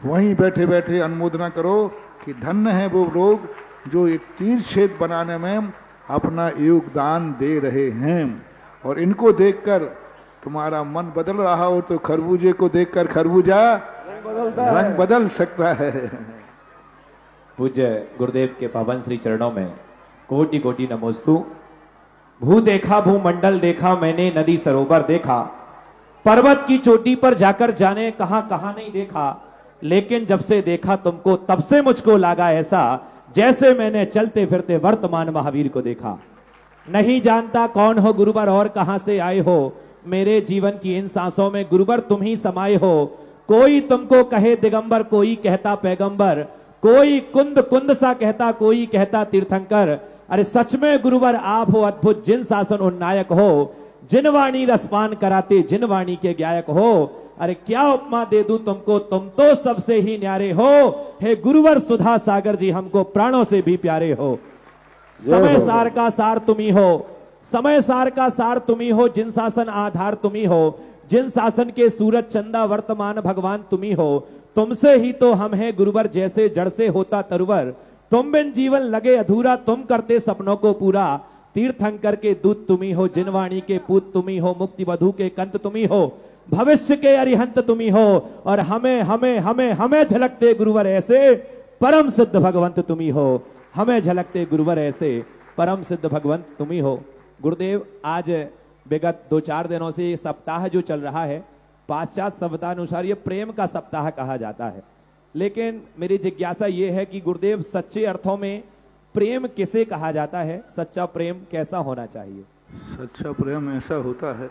वहीं बैठे बैठे अनुमोदना करो कि धन्य है वो लोग जो एक तीर्थ क्षेत्र बनाने में अपना योगदान दे रहे हैं। और इनको देखकर तुम्हारा मन बदल रहा हो तो खरबूजे को देखकर खरबूजा रंग बदल सकता है। पूज्य गुरुदेव के पावन श्री चरणों में कोटि कोटि नमोस्तु। भू देखा भूमंडल देखा मैंने, नदी सरोवर देखा, पर्वत की चोटी पर जाकर जाने कहां कहां नहीं देखा, लेकिन जब से देखा तुमको तब से मुझको लगा ऐसा जैसे मैंने चलते फिरते वर्तमान महावीर को देखा। नहीं जानता कौन हो गुरुवर और कहां से आए हो, मेरे जीवन की इन सांसों में गुरुवर तुम ही समाये हो। कोई तुमको कहे दिगंबर, कोई कहता पैगंबर, कोई कुंद कुंद सा कहता, कोई कहता तीर्थंकर। अरे सच में गुरुवर आप हो अद्भुत, जिन शासन उन्नायक हो, जिन वाणी रसपान कराते, जिन वाणी के गायक हो। अरे क्या उपमा दे दूं तुमको, तुम तो सबसे ही न्यारे हो। हे गुरुवर सुधा सागर जी हमको प्राणों से भी प्यारे हो। समय सार का सार तुम्ही हो, समय सार का सार तुम्ही हो, जिन शासन आधार तुम्ही हो, जिन शासन के सूरज चंदा वर्तमान भगवान तुम्ही हो। तुमसे ही तो हम हैं गुरुवर, जैसे जड़ से होता तरुवर। तुम बिन जीवन लगे अधूरा, तुम करते सपनों को पूरा। तीर्थंकर के दूत तुम्ही हो, जिनवाणी के पूत तुम्ही हो, मुक्ति वधु के कंत तुम्ही हो, भविष्य के अरिहंत तुम्ही हो। और हमें हमें हमें हमें झलकते गुरुवर ऐसे परम सिद्ध भगवंत तुम्ही हो। हमें झलकते गुरुवर ऐसे परम सिद्ध भगवंत तुम्ही हो। गुरुदेव आज विगत 2-4 दिनों से ये सप्ताह जो चल रहा है, पाश्चात्य सभ्यता अनुसार ये प्रेम का सप्ताह कहा जाता है। लेकिन मेरी जिज्ञासा ये है कि गुरुदेव सच्चे अर्थों में प्रेम किसे कहा जाता है? सच्चा प्रेम कैसा होना चाहिए? सच्चा प्रेम ऐसा होता है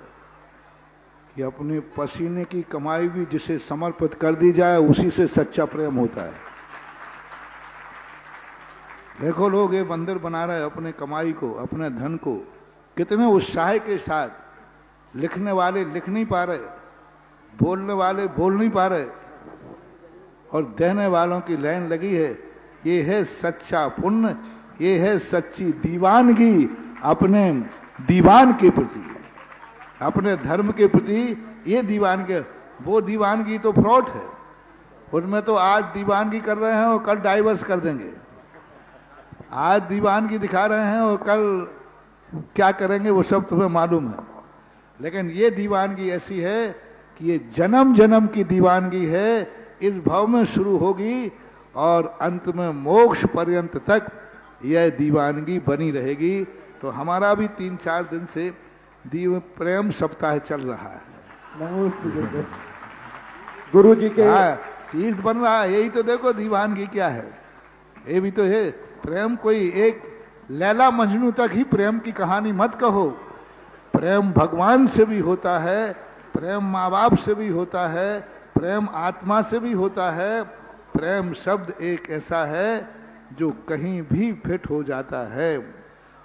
कि अपने पसीने की कमाई भी जिसे समर्पित कर दी जाए, उसी से सच्चा प्रेम होता है। देखो लोग ये मंदिर बना रहे अपने कमाई को, अपने धन को, कितने उत्साह के साथ। लिखने वाले लिख नहीं पा रहे, बोलने वाले बोल नहीं पा रहे, और देने वालों की लाइन लगी है। ये है सच्चा पुण्य, ये है सच्ची दीवानगी अपने दीवान के प्रति, अपने धर्म के प्रति। ये दीवानगी, वो दीवानगी तो फ्रॉड है। उनमें तो आज दीवानगी कर रहे हैं और कल डाइवर्स कर देंगे। आज दीवानगी दिखा रहे हैं और कल क्या करेंगे वो सब तुम्हें मालूम है। लेकिन ये दीवानगी ऐसी है कि ये जन्म जन्म की दीवानगी है। इस भाव में शुरू होगी और अंत में मोक्ष पर्यंत तक यह दीवानगी बनी रहेगी। तो हमारा भी 3-4 दिन से दीव प्रेम सप्ताह चल रहा है। गुरु जी के तीर्थ बन रहा है। यही तो देखो दीवानगी क्या है, ये भी तो है। प्रेम कोई एक लैला मजनू तक ही प्रेम की कहानी मत कहो। प्रेम भगवान से भी होता है, प्रेम माँ बाप से भी होता है, प्रेम आत्मा से भी होता है। प्रेम शब्द एक ऐसा है जो कहीं भी फिट हो जाता है।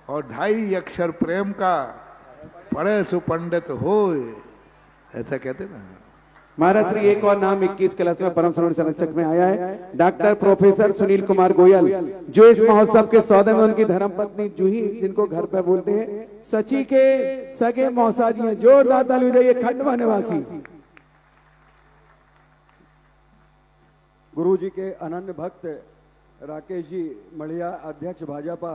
और 2.5 अक्षर प्रेम का, पढ़े सो पंडित होए, ऐसा कहते ना। महाराज श्री एक और नाम 21 क्लास में परम श्रवण संरक्षक में आया है, डॉक्टर प्रोफेसर सुनील कुमार गोयल, जो इस महोत्सव के सौदे में उनकी धर्मपत्नी जूही, जिनको घर पे बोलते हैं, सची के सगे मौसा जी हैं। जोरदार ताली बजाइए। खंडवा निवासी गुरु जी के अनन्य भक्त राकेश जी मढ़िया, अध्यक्ष भाजपा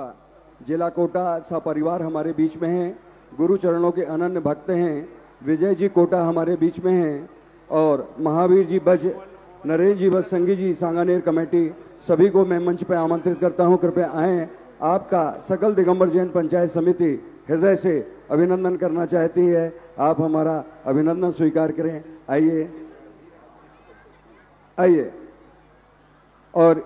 जिला कोटा, सपरिवार हमारे बीच में हैं। गुरु चरणों के अनन्य भक्त हैं। विजय जी कोटा हमारे बीच में हैं, और महावीर जी बज, नरेंद्र जी बज, संगी जी सांगानेर कमेटी, सभी को मैं मंच पर आमंत्रित करता हूं, कृपया आएं। आपका सकल दिगंबर जैन पंचायत समिति हृदय से अभिनंदन करना चाहती है। आप हमारा अभिनंदन स्वीकार करें। आइए आइए। और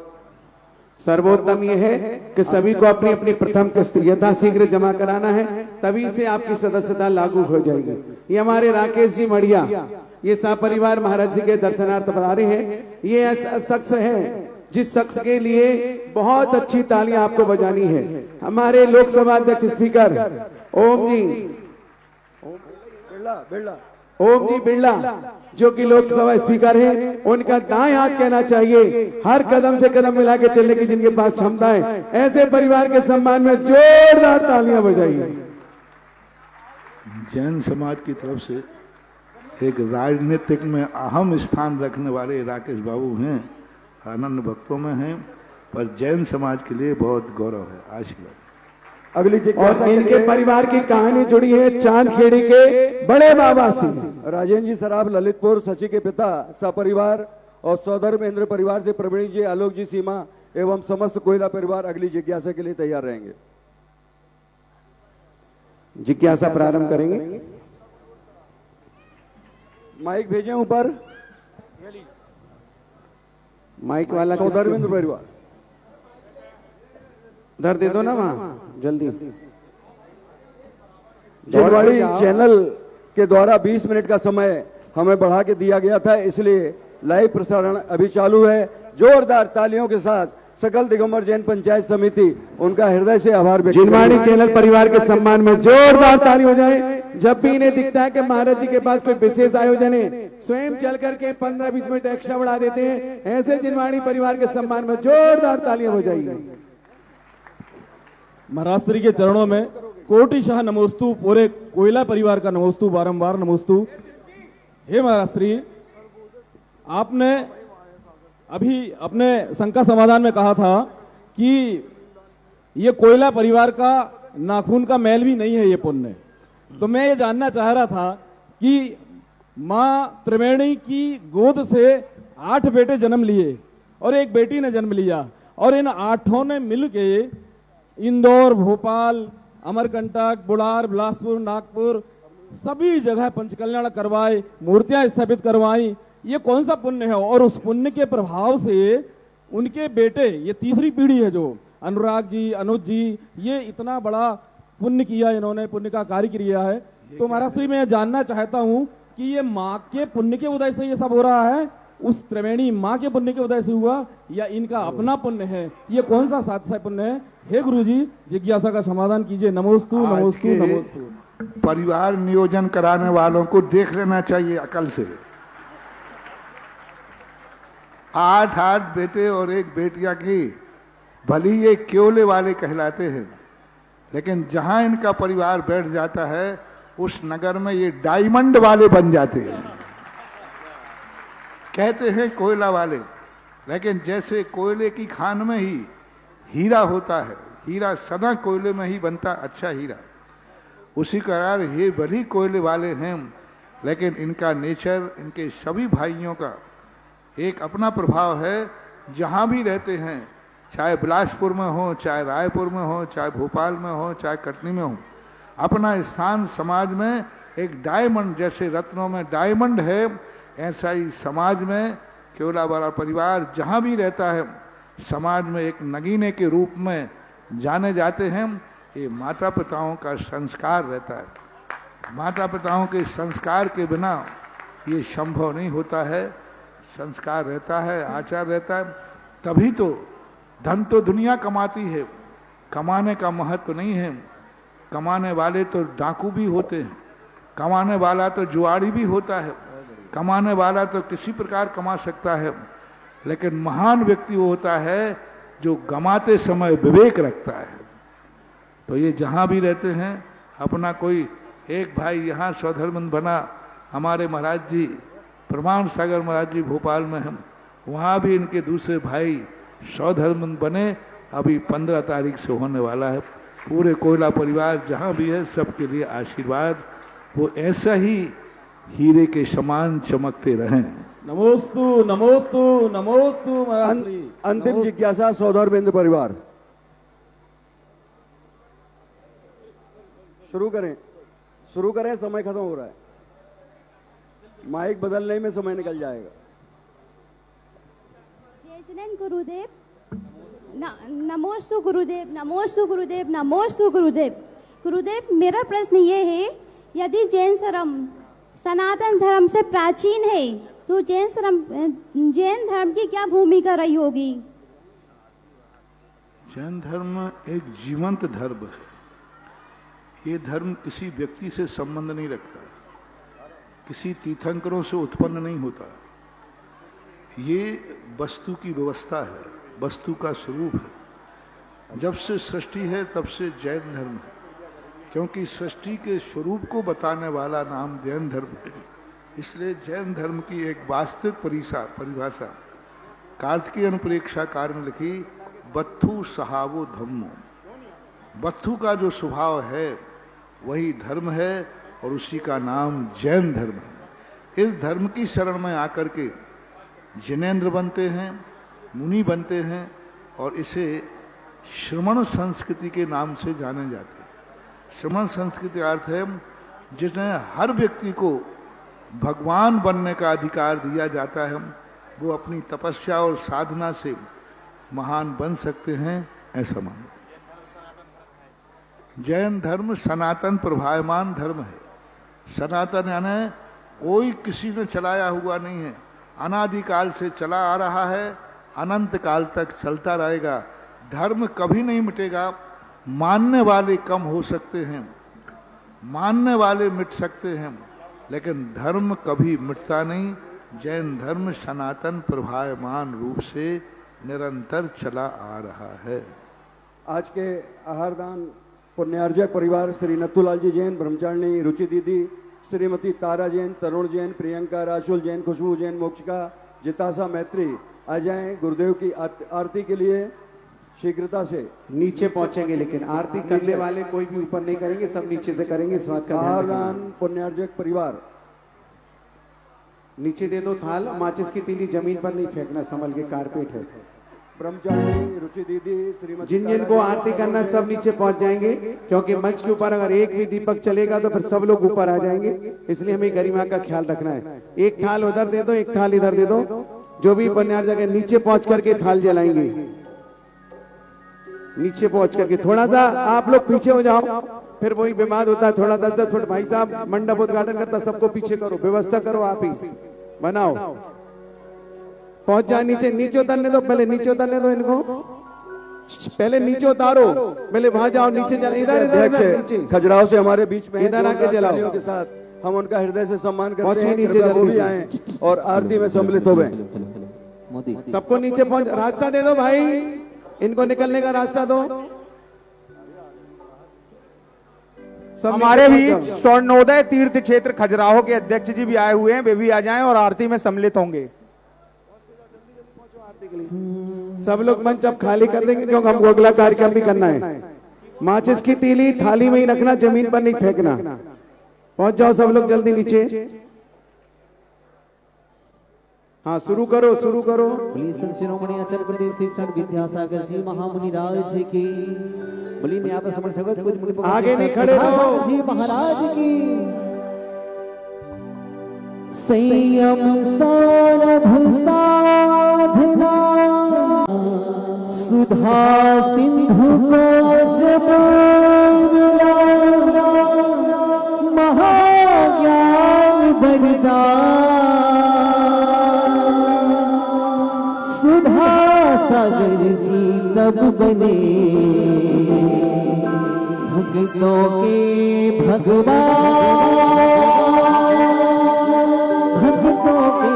सर्वोत्तम ये है कि सभी को अपनी अपनी प्रथम किस्त यथाशीघ्र जमा कराना है, तभी से आपकी सदस्यता लागू हो जाएगी। ये हमारे राकेश जी मढ़िया, ये सपरिवार महाराज जी के दर्शनार्थ पधारे हैं। ये ऐसा शख्स है जिस शख्स के लिए बहुत अच्छी तालियां आपको बजानी है। हमारे लोकसभा अध्यक्ष स्पीकर ओम जी बिरला जो कि लोकसभा स्पीकर हैं, उनका दाएं हाथ कहना चाहिए हर कदम से कदम मिला के चलने की जिनके पास क्षमता है। ऐसे परिवार के सम्मान में जोरदार तालियां बजाइए। जैन समाज की तरफ से एक राजनीतिक में अहम स्थान रखने वाले राकेश बाबू हैं, आनंद भक्तों में हैं, पर जैन समाज के लिए बहुत गौरव है। आशीर्वाद। अगली और इनके परिवार की कहानी जुड़ी है चांदखेड़ी के बड़े बाबा से। राजेंद्र जी सराफ ललितपुर सची के पिता सपरिवार और सौधर्म इंद्र परिवार से प्रवीण जी, आलोक जी, सीमा एवं समस्त कोयला परिवार अगली जिज्ञासा के लिए तैयार रहेंगे। जिज्ञासा प्रारंभ करेंगे। माइक भेजें ऊपर। माइक वाला सौधर्म इंद्र परिवार उधर दे दो ना, वहां जल्दी। जिनवाड़ी चैनल के द्वारा 20 मिनट का समय हमें बढ़ा के दिया गया था, इसलिए लाइव प्रसारण अभी चालू है। जोरदार तालियों के साथ सकल दिगंबर जैन पंचायत समिति उनका हृदय से आभार व्यक्त। जिनवाड़ी चैनल परिवार के सम्मान में जोरदार ताली हो जाए। जब भी इन्हें दिखता है कि महाराज जी के पास कोई विशेष आयोजन है, स्वयं चल करके 15-20 मिनट एक्स्ट्रा बढ़ा देते हैं। ऐसे जिनवाड़ी परिवार के सम्मान में जोरदार तालियां हो जाएगी। महाराज श्री के चरणों में कोटि शाह नमोस्तु, पूरे कोयला परिवार का नमोस्तु, बारंबार नमोस्तु। हे महाराज श्री, आपने अभी अपने शंका समाधान में कहा था कि ये कोयला परिवार का नाखून का मैल भी नहीं है ये पुण्य। तो मैं ये जानना चाह रहा था कि माँ त्रिवेणी की गोद से 8 बेटे जन्म लिए और एक बेटी ने जन्म लिया, और इन 8 ने मिलके इंदौर, भोपाल, अमरकंटक, बुढ़ार, बिलासपुर, नागपुर सभी जगह पंचकल्याण करवाए, मूर्तियां स्थापित करवाई। ये कौन सा पुण्य है? और उस पुण्य के प्रभाव से उनके बेटे, ये तीसरी पीढ़ी है जो अनुराग जी, अनुज जी, ये इतना बड़ा पुण्य किया, इन्होंने पुण्य का कार्य किया है। तो महाराज श्री मैं जानना चाहता हूं कि ये माँ के पुण्य के उदय से ये सब हो रहा है, उस त्रिवेणी माँ के पुण्य के वजह से हुआ, या इनका अपना पुण्य है? ये कौन सा साथ पुण्य है? हे गुरुजी, जिज्ञासा का समाधान कीजिए। नमोस्तु नमोस्तु नमोस्तु। परिवार नियोजन कराने वालों को देख लेना चाहिए अकल से। 8 बेटे और एक बेटिया की, भली ये क्योले वाले कहलाते हैं, लेकिन जहां इनका परिवार बैठ जाता है उस नगर में ये डायमंड वाले बन जाते हैं। कहते हैं कोयला वाले, लेकिन जैसे कोयले की खान में ही हीरा होता है, हीरा सदा कोयले में ही बनता, अच्छा हीरा, उसी प्रकार ये भली कोयले वाले हैं, लेकिन इनका नेचर, इनके सभी भाइयों का एक अपना प्रभाव है। जहां भी रहते हैं, चाहे बिलासपुर में हो, चाहे रायपुर में हो, चाहे भोपाल में हो, चाहे कटनी में हो, अपना स्थान समाज में एक डायमंड, जैसे रत्नों में डायमंड है, ऐसा ही समाज में केवला वाला परिवार जहां भी रहता है, समाज में एक नगीने के रूप में जाने जाते हैं। ये माता पिताओं का संस्कार रहता है। माता पिताओं के संस्कार के बिना ये संभव नहीं होता है। संस्कार रहता है, आचार रहता है, तभी तो धन तो दुनिया कमाती है, कमाने का महत्व नहीं है। कमाने वाले तो डाकू भी होते हैं, कमाने वाला तो जुआड़ी भी होता है, कमाने वाला तो किसी प्रकार कमा सकता है, लेकिन महान व्यक्ति वो होता है जो गमाते समय विवेक रखता है। तो ये जहां भी रहते हैं, अपना कोई एक भाई यहाँ सौधर्मंद बना, हमारे महाराज जी प्रमाण सागर महाराज जी भोपाल में हैं, वहाँ भी इनके दूसरे भाई सौधर्मंद बने, अभी 15 तारीख से होने वाला है। पूरे कोयला परिवार जहाँ भी है, सबके लिए आशीर्वाद, वो ऐसा ही हीरे के समान चमकते रहें। नमोस्तु नमोस्तु नमोस्तु। अंतिम जिज्ञासा सौधर्मेंद्र परिवार, शुरू करें, समय खत्म हो रहा है, माइक बदलने में समय निकल जाएगा। जय श्री गुरुदेव, नमोस्तु गुरुदेव, नमोस्तु गुरुदेव, नमोस्तु गुरुदेव। गुरुदेव, मेरा प्रश्न ये है, यदि जैन धर्म सनातन धर्म से प्राचीन है तो जैन धर्म की क्या भूमिका रही होगी? जैन धर्म एक जीवंत धर्म है। ये धर्म किसी व्यक्ति से संबंध नहीं रखता, किसी तीर्थंकरों से उत्पन्न नहीं होता। ये वस्तु की व्यवस्था है, वस्तु का स्वरूप है। जब से सृष्टि है तब से जैन धर्म है, क्योंकि सृष्टि के स्वरूप को बताने वाला नाम जैन धर्म है। इसलिए जैन धर्म की एक वास्तविक परिभाषा कार्तिकेय अनुप्रेक्षाकार ने लिखी, बत्थु सहावो धम्मो। बत्थु का जो स्वभाव है वही धर्म है और उसी का नाम जैन धर्म है। इस धर्म की शरण में आकर के जिनेंद्र बनते हैं, मुनि बनते हैं और इसे श्रमण संस्कृति के नाम से जाने जाते हैं। श्रमण संस्कृति का अर्थ है जिसमें हर व्यक्ति को भगवान बनने का अधिकार दिया जाता है, वो अपनी तपस्या और साधना से महान बन सकते हैं, ऐसा मानो। जैन धर्म सनातन प्रभायमान धर्म है। सनातन यानी कोई किसी ने चलाया हुआ नहीं है, अनादिकाल से चला आ रहा है, अनंत काल तक चलता रहेगा। धर्म कभी नहीं मिटेगा। मानने वाले कम हो सकते हैं, मानने वाले मिट सकते हैं, लेकिन धर्म कभी मिटता नहीं। जैन धर्म सनातन प्रभायमान रूप से निरंतर चला आ रहा है। आज के आहारदान पुण्यार्जक परिवार श्री नथुलाल जी जैन, ब्रह्मचारिणी रुचि दीदी, श्रीमती तारा जैन, तरुण जैन, प्रियंका, राशुल जैन, खुशबू जैन, मोक्षिका, जितासा मैत्री आ जाएं गुरुदेव की आरती के लिए शीघ्रता से। नीचे पहुंचेंगे, लेकिन आरती करने वाले कोई भी ऊपर नहीं करेंगे, सब नीचे से करेंगे। इस बात का आहारदान पुण्यार्जक परिवार, नीचे दे दो थाल, माचिस की तीली जमीन पर नहीं फेंकना, संभल के, कारपेट है। ब्रह्मचारिणी रुचि दीदी, श्रीमती जिन जिनको आरती करना सब नीचे पहुंच जाएंगे, क्योंकि मंच के ऊपर अगर एक भी दीपक चलेगा तो फिर सब लोग ऊपर आ जाएंगे, इसलिए हमें गरिमा का ख्याल रखना है। एक थाल उधर दे दो, एक थाल इधर दे दो। जो भी पुण्यार्जक है नीचे पहुंच करके थाल जलाएंगे। नीचे पहुंच करके थोड़ा सा आप लोग पीछे हो जाओ, फिर वही विवाद होता है। थोड़ा 10-10 फुट, भाई साहब मंडप उद्घाटन करता, सबको पीछे करो, व्यवस्था करो, आप ही बनाओ। पहुंच जाए नीचे, नीचे उतरने दो, पहले नीचे उतरने दो इनको, पहले नीचे उतारो, पहले वहां जाओ, नीचे जाओ। इधर नीचे खजुराहो से हमारे बीच में इधर आके जलाओ के साथ हम उनका हृदय से सम्मान करते हैं। नीचे वो भी आए और आरती में सम्मिलित हो गए। सबको नीचे पहुंच, रास्ता दे दो भाई, इनको निकलने का रास्ता दो। हमारे बीच स्वर्णोदय तीर्थ क्षेत्र खजुराहो के अध्यक्ष जी भी आए हुए हैं, वे भी आ जाएं और आरती में सम्मिलित होंगे। सब लोग मंच अब खाली कर देंगे, क्योंकि हमको अगला कार्यक्रम भी करना है। माचिस की तीली थाली में ही रखना, जमीन पर नहीं फेंकना। पहुंच जाओ सब लोग जल्दी नीचे। हाँ, शुरू करो, शुरू करो। शिरोमणि आचार्य गुरुदेव शिक्षण विद्यासागर जी महामुनि राज जी की बोली में आप समर्थक कुछ आगे नहीं खड़े रहो जी महाराज की। संयम सौरभ साधना सुधा सिंधु को जब मिला महाज्ञान वरदान सुधा सागर जी तब बने भक्तों के भगवान भक्तों के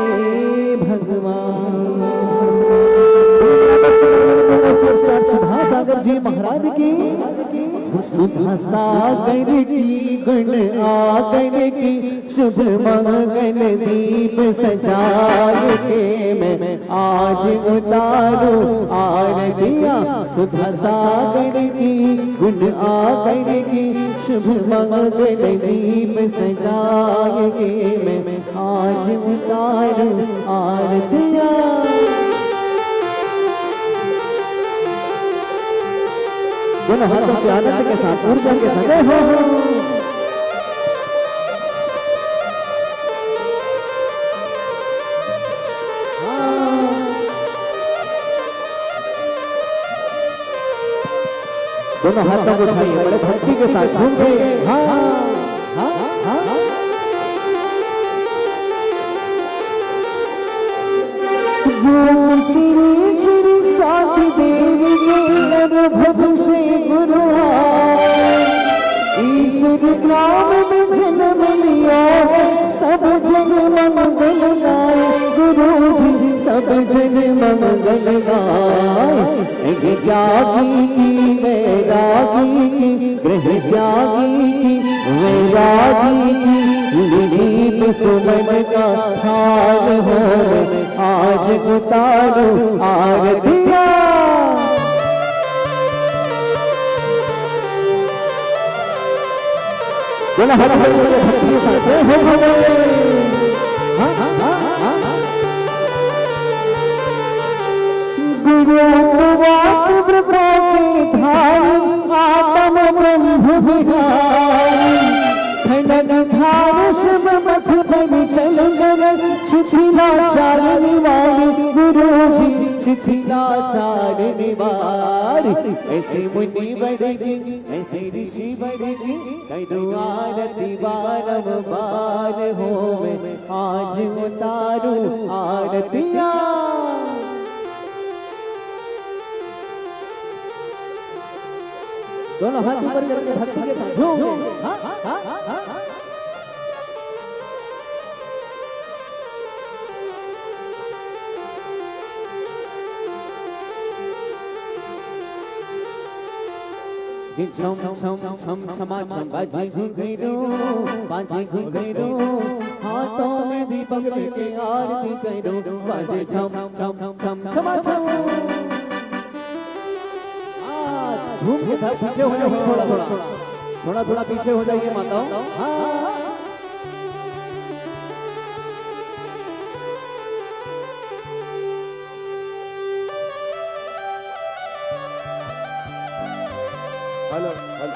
भगवान। सुधा सागर जी महाराज की सुधा सागर की गुण आकर की शुभ मंगल दीप सजाए के मैं आज उतारू आरतियां सुधा सागर की गुण आकर की शुभ मंगल दीप सजाए के मैं आज उतारू आरतियां। दोनों हाथों से आनंद के साथ ऊर्जा के साथ हो। दोनों हाथों को उठाइए, बड़े भक्ति के साथ झूमिए। हाँ हाँ हाँ हाँ। श्री श्री शांति देवी के अनुभव से गुरु ईश्वर ग्राम में जन्म लिया, सब जन मंगल गाए गुरु जी, सब जन मंगल गाए। त्यागी की वैरागी की, गृह त्यागी की वैरागी की, दीप सुमन का थाल हो आज उतारू आरतिया। बोला हर हर भक्ति के साथ गुरु उपवास व्रत के धारी, आत्म ब्रह्म विहारी, खंडन धार शिव मठ बन चल गए, शिथिलाचार निवारी गुरु जी, शिथिलाचार निवारी। ऐसे मुनि बढ़ेगी, ऐसे ऋषि बढ़ेगी, करो आरती बारंबार होवे आज उतारू आरतिया। दोनों हाथ ऊपर करके भक्ति के साथ झूम। हाँ हाँ हाँ हाँ। छम छम छम छमा छम बाजी घुंघरू, बाजी घुंघरू, हाथों में दीपक लेके आरती करो, बाजे छम छम छम छमा छम। झूम के साथ पीछे हो जाइए, थोड़ा थोड़ा थोड़ा थोड़ा पीछे हो जाइए माताओं। हाँ हेलो हेलो।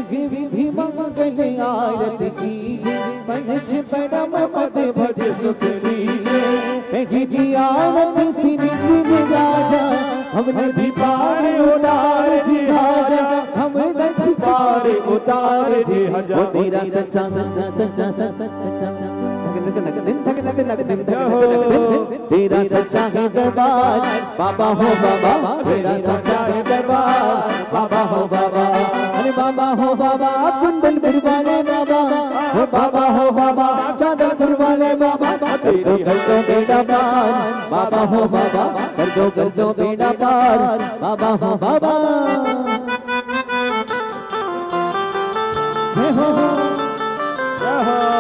विधि मंगल आरती कीजिए, पंच परम पद भज सुख लीजिए। आरती सिर राजा, हमने भी पार उतार जी राजा, हमने भी पार उतार जी राजा। तेरा सच्चा सच्चा सच्चा सच्चा तेरा सच्चा है दरबार बाबा हो बाबा, तेरा सच्चा है दरबार बाबा हो बाबा। अरे बाबा हो बाबा, कुंडल गुरवाले बाबा हो बाबा हो बाबा, चादर गुरवाले बाबा, कर दो बेड़ा पार बाबा हो बाबा, कर दो बेड़ा पार बाबा हो बाबा। जय हो जय हो।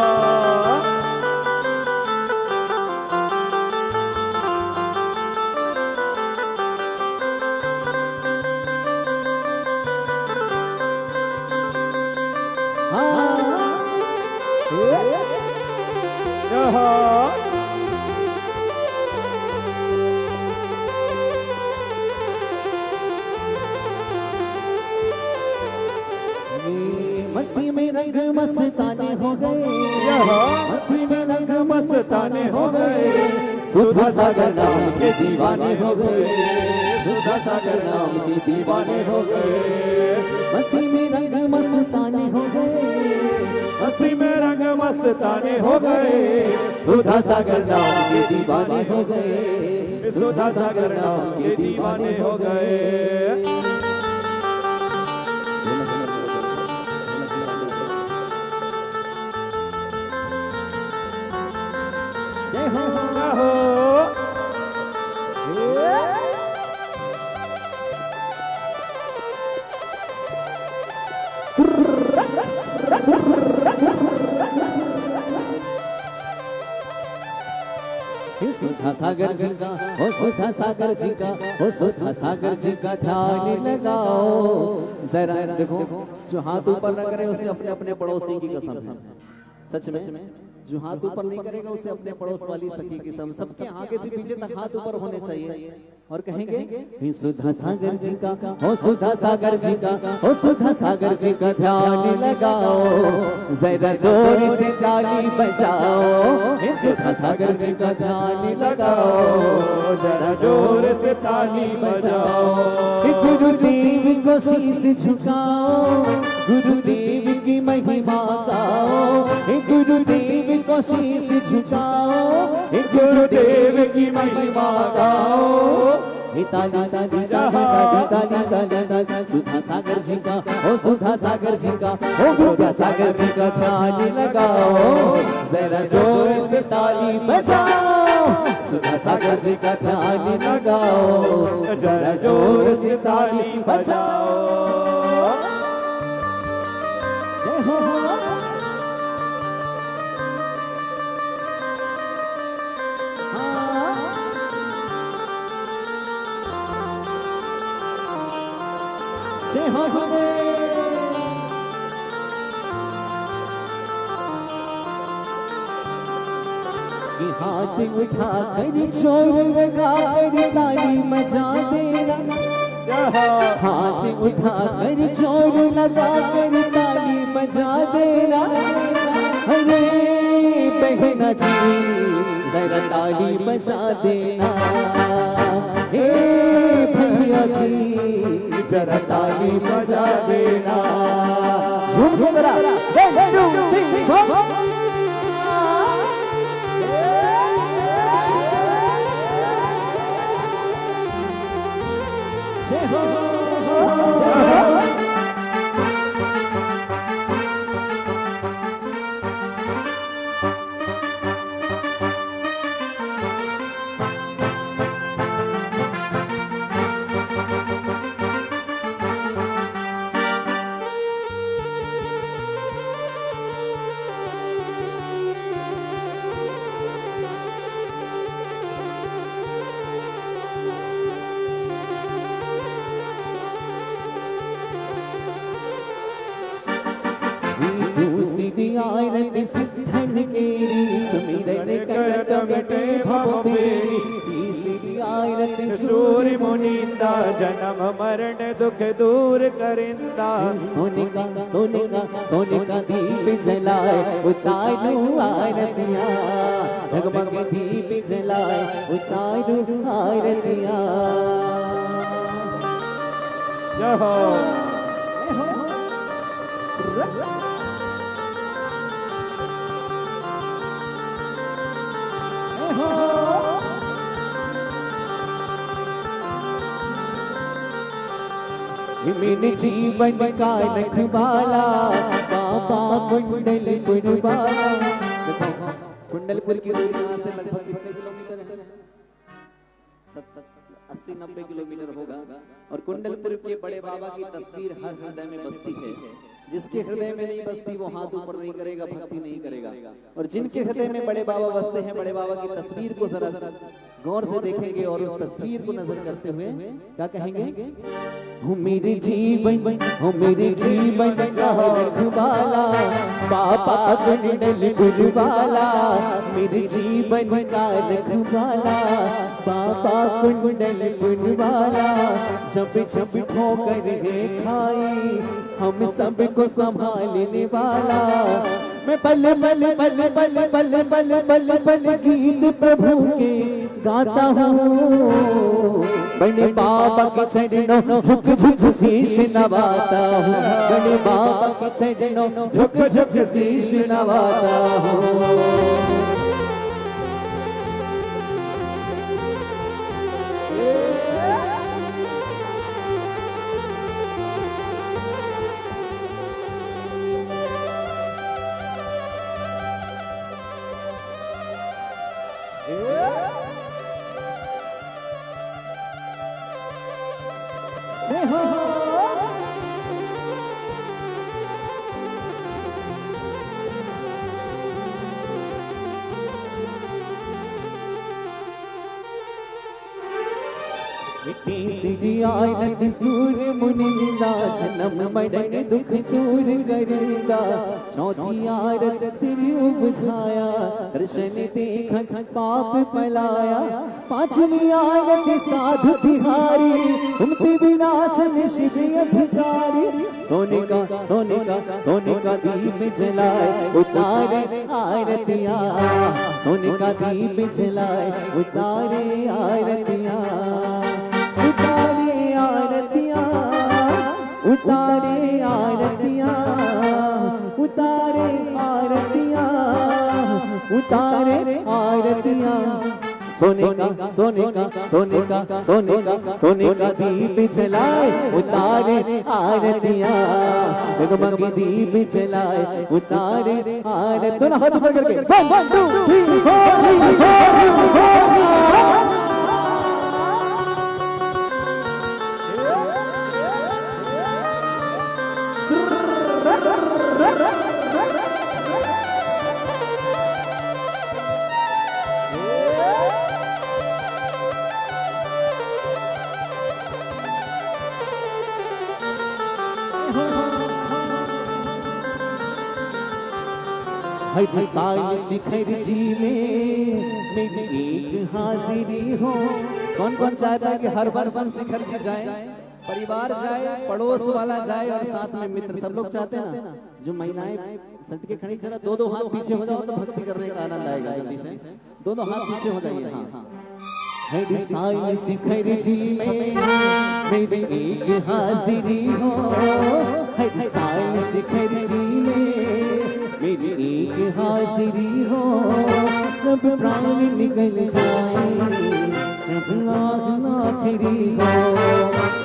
मस्ती में रंग मस्ताने हो गए, मस्ती में रंग मस्ताने हो गए, सुधा सागर नाम के दीवाने हो गए, सुधा सागर नाम के दीवाने हो गए। मस्ती में रंग मस्ताने हो गए, मस्ती में रंग मस्ताने हो गए, सुधा सागर नाम के दीवाने हो गए, सुधा सागर नाम के दीवाने हो गए। जय हो जय हो। सुधा सागर जी का हो, सुधा सागर जी का हो, सुधा सागर जी का ध्यान लगाओ जरा। देखो जो हाथ ऊपर न करे उसे अपने अपने पड़ोसी की कसम है। सच में जो हाथ ऊपर नहीं करेगा उसे अपने पड़ोस वाली सखी की सब सबके आगे से पीछे तक हाथ ऊपर होने चाहिए और कहेंगे हे सुधा सागर जी का हो सुधा सागर जी का हो सुधा सागर जी का ध्यान लगाओ जरा जोर से ताली बजाओ हे सुधा सागर जी का ध्यान लगाओ जरा जोर से ताली बजाओ गुरुदेव को शीश झुकाओ गुरुदेव की महिमा गाओ हे गुरुदेव को शीश झुकाओ हे गुरुदेव की महिमा गाओ हे ताली ताली ताली ताली ताली ताली सुधा सागर जी का ओ सुधा सागर जी का ओ विद्या सागर जी का ध्यान लगाओ जरा जोर से ताली बजाओ सुधा सागर जी का ध्यान लगाओ जरा जोर से ताली बजाओ हाथ उठा कर जोर लगा कर ताली बजा देना हाथ उठा कर जोर लगा कर ताली बजा देना अरे बहना जी जरा ताली बजा देना हे भैया जी जरा ताली बजा देना सिद्धन केरी सुमिरन करत मिटे भव फेरी आयरत सूर्य मुनीता जन्म मरण दुख दूर करिंदा सोने का दीप जलाए उतारू आरतियां जगमग दीप जलाए उतारू आरतियां जय हो मेरे जीवन का रखवाला बाबा कुंडलपुर वाला कुंडलपुर की दूरी यहाँ से लगभग कितने किलोमीटर है 80-90 किलोमीटर होगा और कुंडलपुर के बड़े बाबा की तस्वीर हर हृदय में बसती है जिसके हृदय में नहीं बसती वो हाथ ऊपर नहीं करेगा भक्ति नहीं करेगा और जिनके हृदय में बड़े बाबा बसते हैं बड़े बाबा की तस्वीर को जरा गौर से देखेंगे और उस तस्वीर को नजर करते हुए क्या कहेंगे हो मेरे जीवन का रखवाला बाबा कुंडलपुर वाला मेरे जीवन का रखवाला बाबा कुंडलपुर वाला जब जब ठोकर है खाई हम सबको संभालने वाला मैं पल पल पल पल पल पल पल पल गीत प्रभु के गाता हूँ बड़े बाबा के चरणों झुक झुक शीश नवाता हूँ बड़े बाबा के चरणों झुक झुक शीश नवाता हूँ मिट्टी सी आयत सूर्य मुनि निंदा जन्म मरण दुख दूर करेगा चौथी आरत सिर बुझाया दर्शन देख पाप पलाया पांचवी आरत साधु तिहारी तुमते विनाशन शिव अधिकारी सोने का दीप जलाए उतारे आरतियां सोने का दीप जलाए उतारे आरतियां उतारे आरतियां उतारे आरतियां उतारे आरतियां उतारे आरतियां सोने का दीप जलाए उतारे आरतियां जगमग दीप जलाए उतारे आरतियां दोनों हाथ ऊपर करके 1 2 3 4 हर साल शिखर जी में मेरी एक हाजिरी हो। कौन कौन चाहता है कि हर बार हम शिखर जी जाए, परिवार जाए, पड़ोस वाला जाए और साथ में मित्र, सब लोग चाहते हैं ना। जो महिलाएं सट के खड़ी, जरा दो हाथ पीछे हो जाओ तो भक्ति करने का आनंद आएगा। जल्दी से दोनों हाथ पीछे हो जाइए। हाँ, हर साल शिखर जी में मेरी एक हाजिरी हो। हर साल शिखर जी में मेरी एक हाजिरी हो। जब प्राण निकल जाए तब आखिरी हो।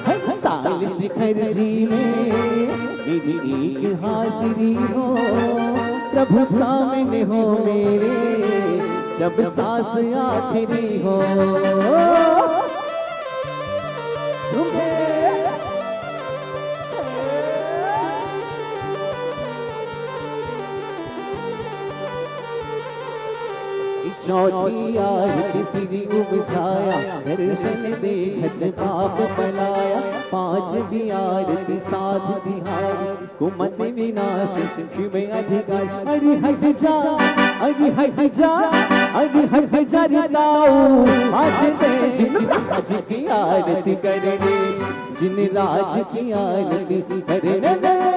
हर साल शिखर जी में मेरी एक हाजिरी हो। प्रभु सामने हो मेरे जब सांस आखिरी हो। चौथी आरती सिरी उपजाया, दर्शन देखत पाप पलाया। पांचवी आरती साधु तिहारी, कुमत विनाश शिव अधिकार। अरे हट जा, अरे हट जा, अरे हट जा रिताऊ। आज से जिन राज की आरती करने, जिन राज की आरती करने।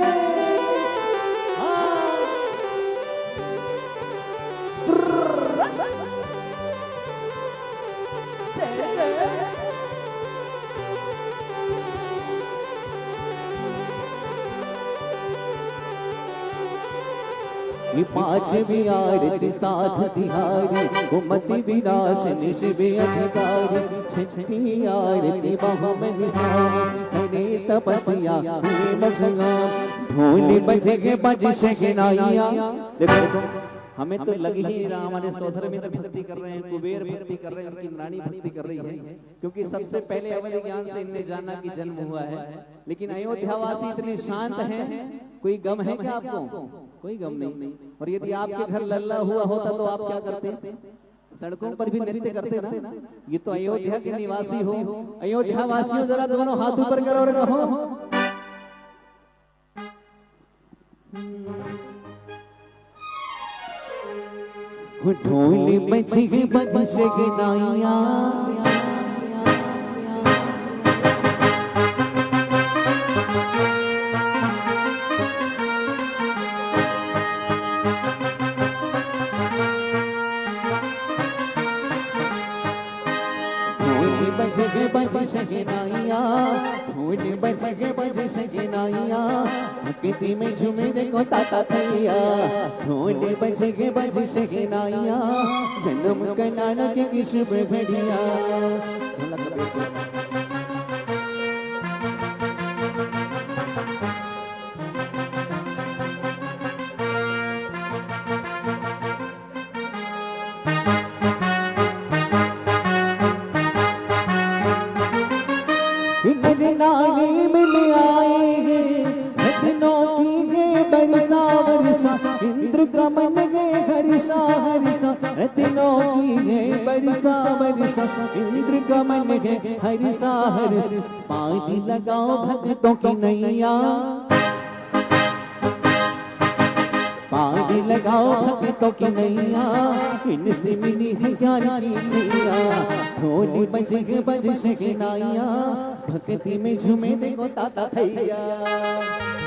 पांचवी आरती साधु तिहारी, कुमति विनाशिनी शिव अधिकारी। छठी आरती बहुमनि सारी, हरे तपस्या हुए मजगा। ढोल बजे बज शहनाइयां। देखो हमें तो लग ही रहा, हमारे सोदर में तो भक्ति कर रहे हैं, कुबेर भक्ति कर रहे हैं, उनकी रानी भक्ति कर रही है। क्योंकि सबसे पहले अवध ज्ञान से इनने जाना कि जन्म हुआ है। लेकिन अयोध्यावासी इतने शांत हैं, कोई गम है क्या आपको? कोई गम नहीं। और यदि आपके घर लल्ला हुआ होता तो आप क्या करते? सड़कों पर भी नृत्य करते ना। ये तो अयोध्या के निवासी हो। अयोध्या वासियों जरा दोनों हाथ ऊपर करो और कहो ढोल बजे बज शहनाइयां। बज शहनाइयां, ढोल बजे बज शहनाइयां। भक्ति में झूमे देखो ताता थैया। ढोल बजे बज शहनाइयां, जन्म कनाना के शुभ घड़िया। नाली मिल आएंगे रत्नों की गे बरसा वर्षा। इंद्र का मन गे हर्षा हर्षा, रत्नों की है बरसा बरसा इंद्र का मन है हरिसा हरिस पानी लगाओ भक्तों की नैया पानी लगाओ भक्तों की नैया इनसे मिली है ज्ञान की नैया ढोल बजे बज शहनाइया भक्ति में झूमे देखो ताता भैया